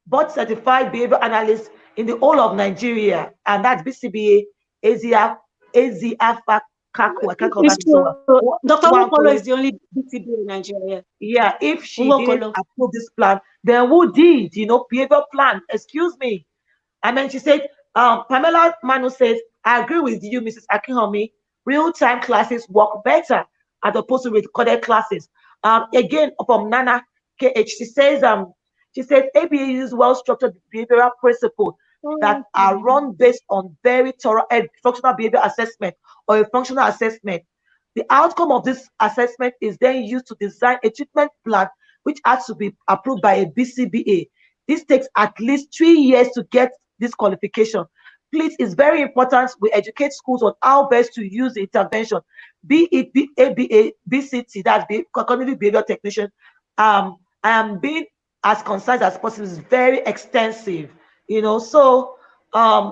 board certified behavior analyst in the whole of Nigeria, and that's BCBA Asia Kaku. I can't call that. Dr. Nwokolo is the only BCBA in Nigeria. Yeah, if she did approve this plan, then who did? Behavior plan. Excuse me. And then she said, Pamela Manu says, I agree with you, Mrs. Akinhomi. Real-time classes work better as opposed to recorded classes. Again, from Nana KH, she says ABA uses well-structured behavioral principles that are run based on very thorough functional behavior assessment or a functional assessment. The outcome of this assessment is then used to design a treatment plan which has to be approved by a BCBA. This takes at least 3 years to get this qualification. Please, it's very important we educate schools on how best to use the intervention, be it ABA, BCT, that's cognitive behavior technician. I am being as concise as possible. It's very extensive, so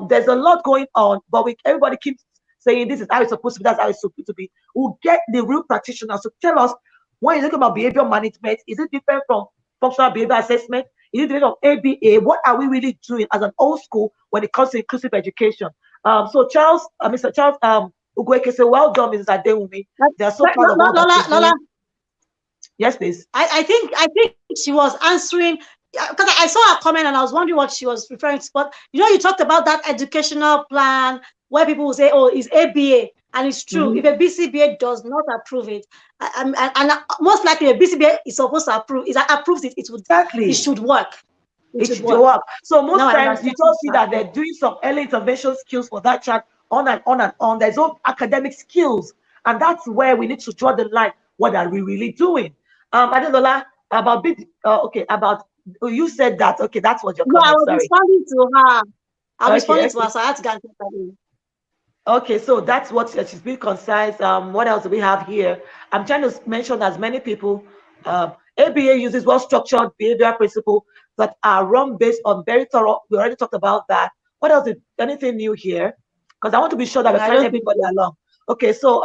there's a lot going on, but everybody keeps saying this is how it's supposed to be, that's how it's supposed to be. We'll get the real practitioners to tell us, when you talk about behavior management, is it different from functional behavior assessment? Is it different from ABA? What are we really doing as an old school when it comes to inclusive education? So Mr. Charles Ugweke say, well done, Mrs. Adewumi. They are so proud of all that you're doing. Yes, please. I think she was answering, because I saw her comment and I was wondering what she was referring to. But you talked about that educational plan where people will say, oh, it's ABA. And it's true. If a BCBA does not approve it, and most likely a BCBA is supposed to approve, approves it, it should work. It should work. So most times you just see that they're doing some early intervention skills for that child, on and on and on. There's no academic skills. And that's where we need to draw the line. What are we really doing? Adelola, you said that. Okay, that's what your comment. I was responding to her. I was responding to her, so I had to get it. Okay, so that's what she's been concise. What else do we have here? I'm trying to mention as many people. ABA uses well-structured behavioral principles that are run based on very thorough. We already talked about that. What else? Anything new here? Because I want to be sure that we're carrying everybody along. Okay, so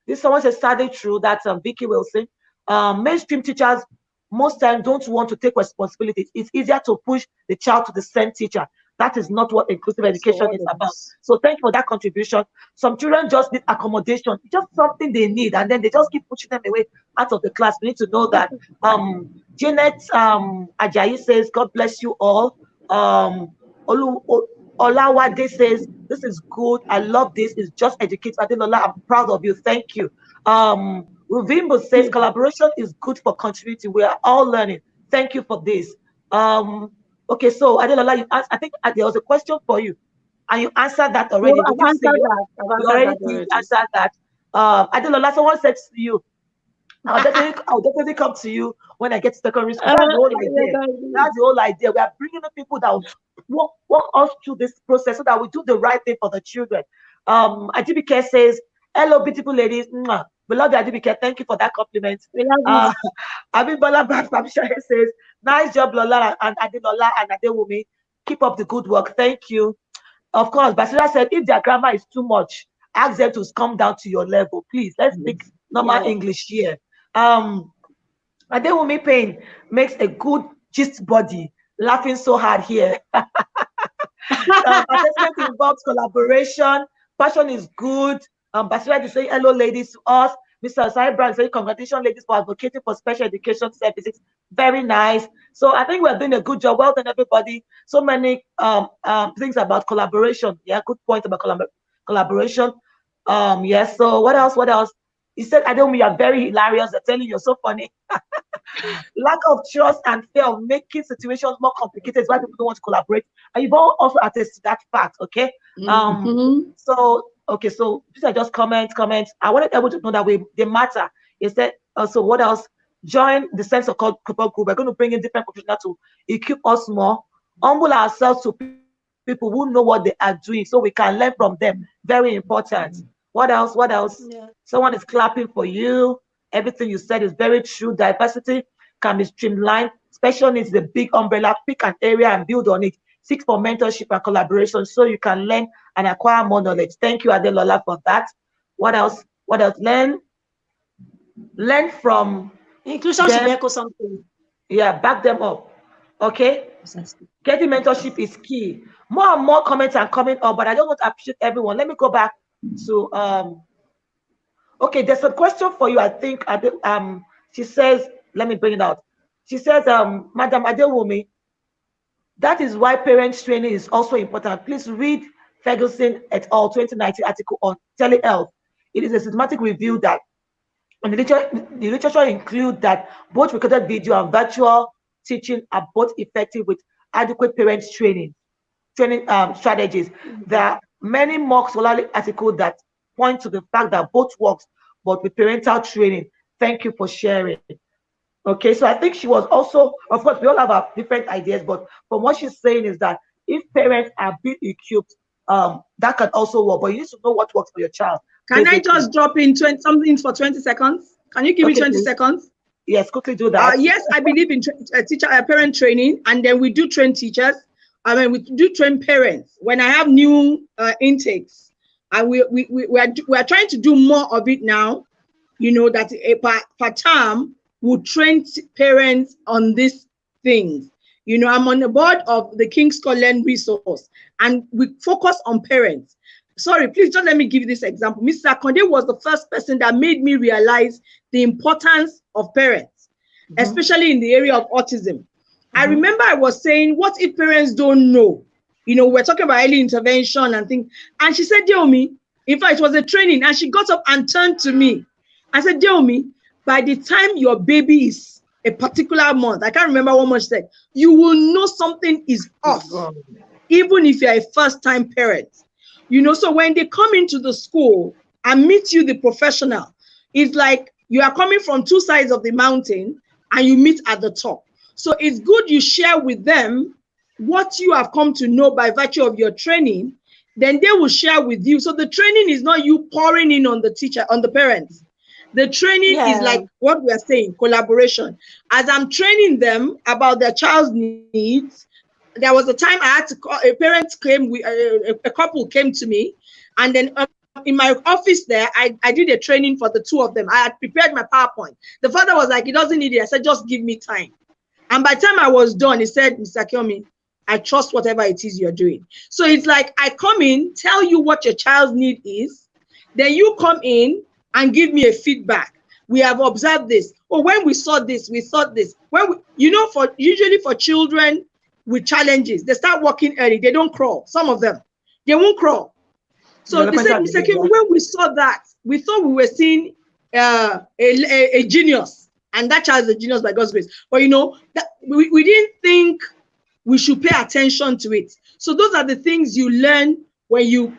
this someone says sadly true. That's Vicky Wilson. Mainstream teachers most times don't want to take responsibility. It's easier to push the child to the same teacher. That is not what inclusive education is about. So thank you for that contribution. Some children just need accommodation. It's just something they need, and then they just keep pushing them away out of the class. We need to know that. Janet Ajayi says, God bless you all. Olawade says, this is good. I love this. It's just educating. Adelola, I'm proud of you. Thank you. Ruvimbo says, collaboration is good for continuity. We are all learning. Thank you for this. Okay, so Adelola, you asked, I think there was a question for you, and you answered that already. No, you already answered that. Adelola, someone said to you, I'll definitely come to you when I get to secondary school. That's the whole idea. That's the whole idea. We are bringing the people that will walk us through this process so that we do the right thing for the children. Ajibike says, hello, beautiful ladies. We love you, Ajibike. Thank you for that compliment. Abibola Babshire says, nice job, Lola and Adelola and Adewumi. Keep up the good work. Thank you. Of course, Basira said, if their grammar is too much, ask them to come down to your level. Please, let's speak normal English here. Adewumi Payne makes a good gist body. Laughing so hard here. Assessment involves collaboration. Passion is good. Basira is saying hello, ladies, to us. Mr. Osai Brown saying congratulations, ladies, for advocating for special education services. Very nice. So I think we're doing a good job. Well done, everybody. So many things about collaboration. Yeah, good point about collaboration. Yes. So what else? What else? He said, I don't mean you're very hilarious. They're telling you so funny. Lack of trust and fear of making situations more complicated is why people don't want to collaborate. And you've all also attested to that fact, okay? So these are just comments. I wanted everyone to know that they matter. He said, so what else? Join the sense of group. We're going to bring in different professionals to equip us more, humble ourselves to people who know what they are doing so we can learn from them. Very important. What else? Yeah. Someone is clapping for you. Everything you said is very true. Diversity can be streamlined. Special needs is a big umbrella. Pick an area and build on it. Seek for mentorship and collaboration so you can learn and acquire more knowledge. Thank you, Adelola, for that. What else? Learn from inclusion should echo something. Yeah, back them up. Okay. Getting mentorship is key. More and more comments are coming up, but I don't want to appreciate everyone. Let me go back to okay, there's a question for you. I think she says, let me bring it out. She says, Madam Adewumi, that is why parents training is also important. Please read Ferguson et al. 2019 article on telehealth. It is a systematic review that And the literature include that both recorded video and virtual teaching are both effective with adequate parents training strategies. There are many more scholarly articles that point to the fact that both works, but with parental training. Thank you for sharing. Okay, so I think she was also, of course, we all have our different ideas, but from what she's saying is that if parents are being equipped, that can also work. But you need to know what works for your child, Can I basically. just drop in something for 20 seconds? Can you give me Okay, 20 please. seconds? Yes, quickly do that. Yes, I believe in teacher parent training, and then we do train teachers. I mean, we do train parents. When I have new intakes, and we are trying to do more of it now. You know that per term we train parents on these things. You know, I'm on the board of the King's Scotland resource, and we focus on parents. Sorry, please just let me give you this example. Mr. Akonde was the first person that made me realize the importance of parents, especially in the area of autism. I remember I was saying, what if parents don't know? You know, we're talking about early intervention and things. And she said, Deomi, in fact, it was a training, and she got up and turned to me. I said, Deomi, by the time your baby is a particular month, I can't remember what much she said, you will know something is off, even if you're a first-time parent. You know, so when they come into the school and meet you, the professional, it's like you are coming from two sides of the mountain and you meet at the top. So it's good you share with them what you have come to know by virtue of your training, then they will share with you. So the training is not you pouring in on the teacher, on the parents. The training is like what we are saying, collaboration. As I'm training them about their child's needs, there was a time I had to call, a couple came to me, and then in my office there, I did a training for the two of them. I had prepared my PowerPoint. The father was like, he doesn't need it. I said, just give me time. And by the time I was done, he said, Mr. Kyomi, I trust whatever it is you're doing. So it's like, I come in, tell you what your child's need is, then you come in and give me a feedback. We have observed this. Or when we saw this, we thought this. When we, you know, usually for children with challenges, they start walking early. They don't crawl. Some of them, they won't crawl. So they said, Mr. Kyomi, when we saw that, we thought we were seeing a genius, and that child is a genius by God's grace. But you know, that we didn't think we should pay attention to it. So those are the things you learn when you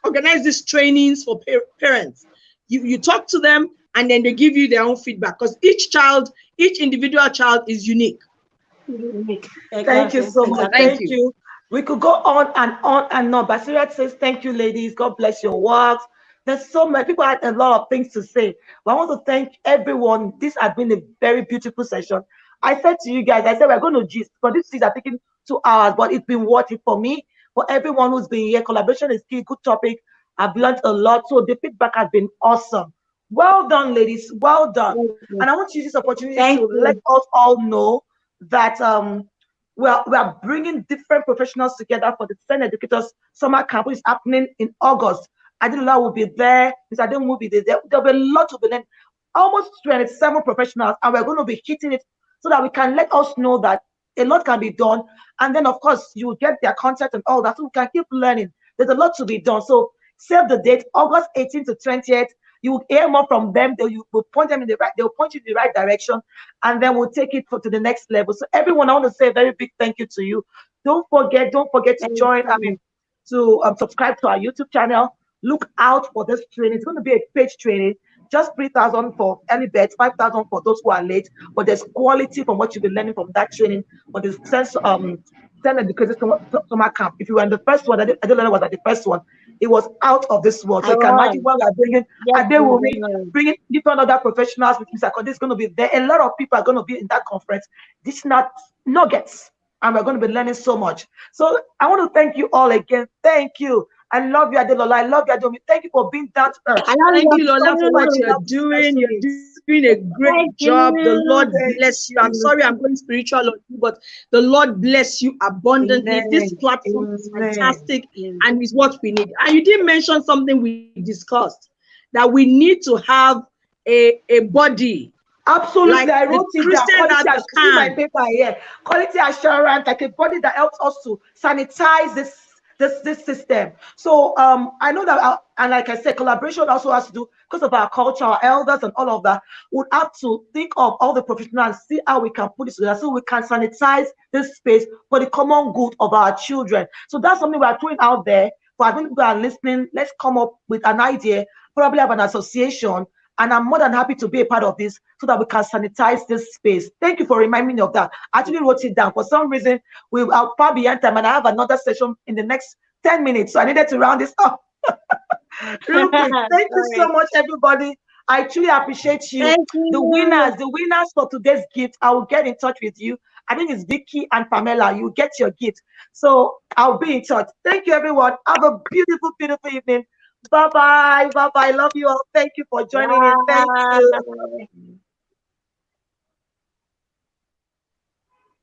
organize these trainings for parents. You talk to them, and then they give you their own feedback, because each individual child is unique. Thank you so much. Thank you. We could go on and on and on. Basirat says, thank you, ladies. God bless your works. There's so many people had a lot of things to say. But I want to thank everyone. This has been a very beautiful session. I said to you guys, I said we're going to gist, but these things are taking 2 hours, but it's been worth it for me, for everyone who's been here. Collaboration is key, good topic. I've learned a lot. So the feedback has been awesome. Well done, ladies. Well done. And I want to use this opportunity to let us all know that we are bringing different professionals together for the SEN Educators Summer Camp, which is happening in August. Adila will be there. Mr. Adem will be there. There'll be a lot to be learned. Almost 27 professionals, and we're going to be hitting it so that we can let us know that a lot can be done. And then, of course, you get their contact and all that, so we can keep learning. There's a lot to be done. So save the date, August 18th to 20th. You will hear more from them. They'll point them in the right. They'll point you in the right direction, and then we'll take it to the next level. So everyone, I want to say a very big thank you to you. Don't forget to join. To subscribe to our YouTube channel. Look out for this training. It's going to be a paid training. Just 3,000 for early birds, 5,000 for those who are late. But there's quality from what you've been learning from that training. But the sense because summer camp. If you were in the first one, I don't know was at the first one. It was out of this world. So you can imagine what we're bringing. And they will be bringing different other professionals with Mr. Akonde is going to be there. A lot of people are going to be in that conference. This is not nuggets. And we're going to be learning so much. So I want to thank you all again. Thank you. I love you, Adelola. I love you, Adomi. Thank you for being down to earth. Thank you, Lola, for what you're doing. You're doing a great job. The Lord bless you. I'm sorry I'm going spiritual on you, but the Lord bless you abundantly. Amen. This platform is fantastic and is what we need. And you did mention something we discussed, that we need to have a body. Absolutely, like I wrote it down. My paper here. Quality assurance, like a body that helps us to sanitize this this system. So I know that, and like I said, collaboration also has to do because of our culture, our elders, and all of that. Would have to think of all the professionals, see how we can put it together, so we can sanitize this space for the common good of our children. So that's something we are throwing out there. For I think people are listening. Let's come up with an idea, probably have an association, and I'm more than happy to be a part of this so that we can sanitize this space. Thank you for reminding me of that. I actually wrote it down. For some reason, we are far beyond time, and I have another session in the next 10 minutes. So I needed to round this up real quick. Thank you so Sorry. much, everybody. I truly appreciate you. Thank you. The winners for today's gift, I will get in touch with you. I think it's Vicky and Pamela. You get your gift. So I'll be in touch. Thank you, everyone. Have a beautiful, beautiful evening. Bye bye. Bye bye. Love you all. Thank you for joining in. Thank you. Bye.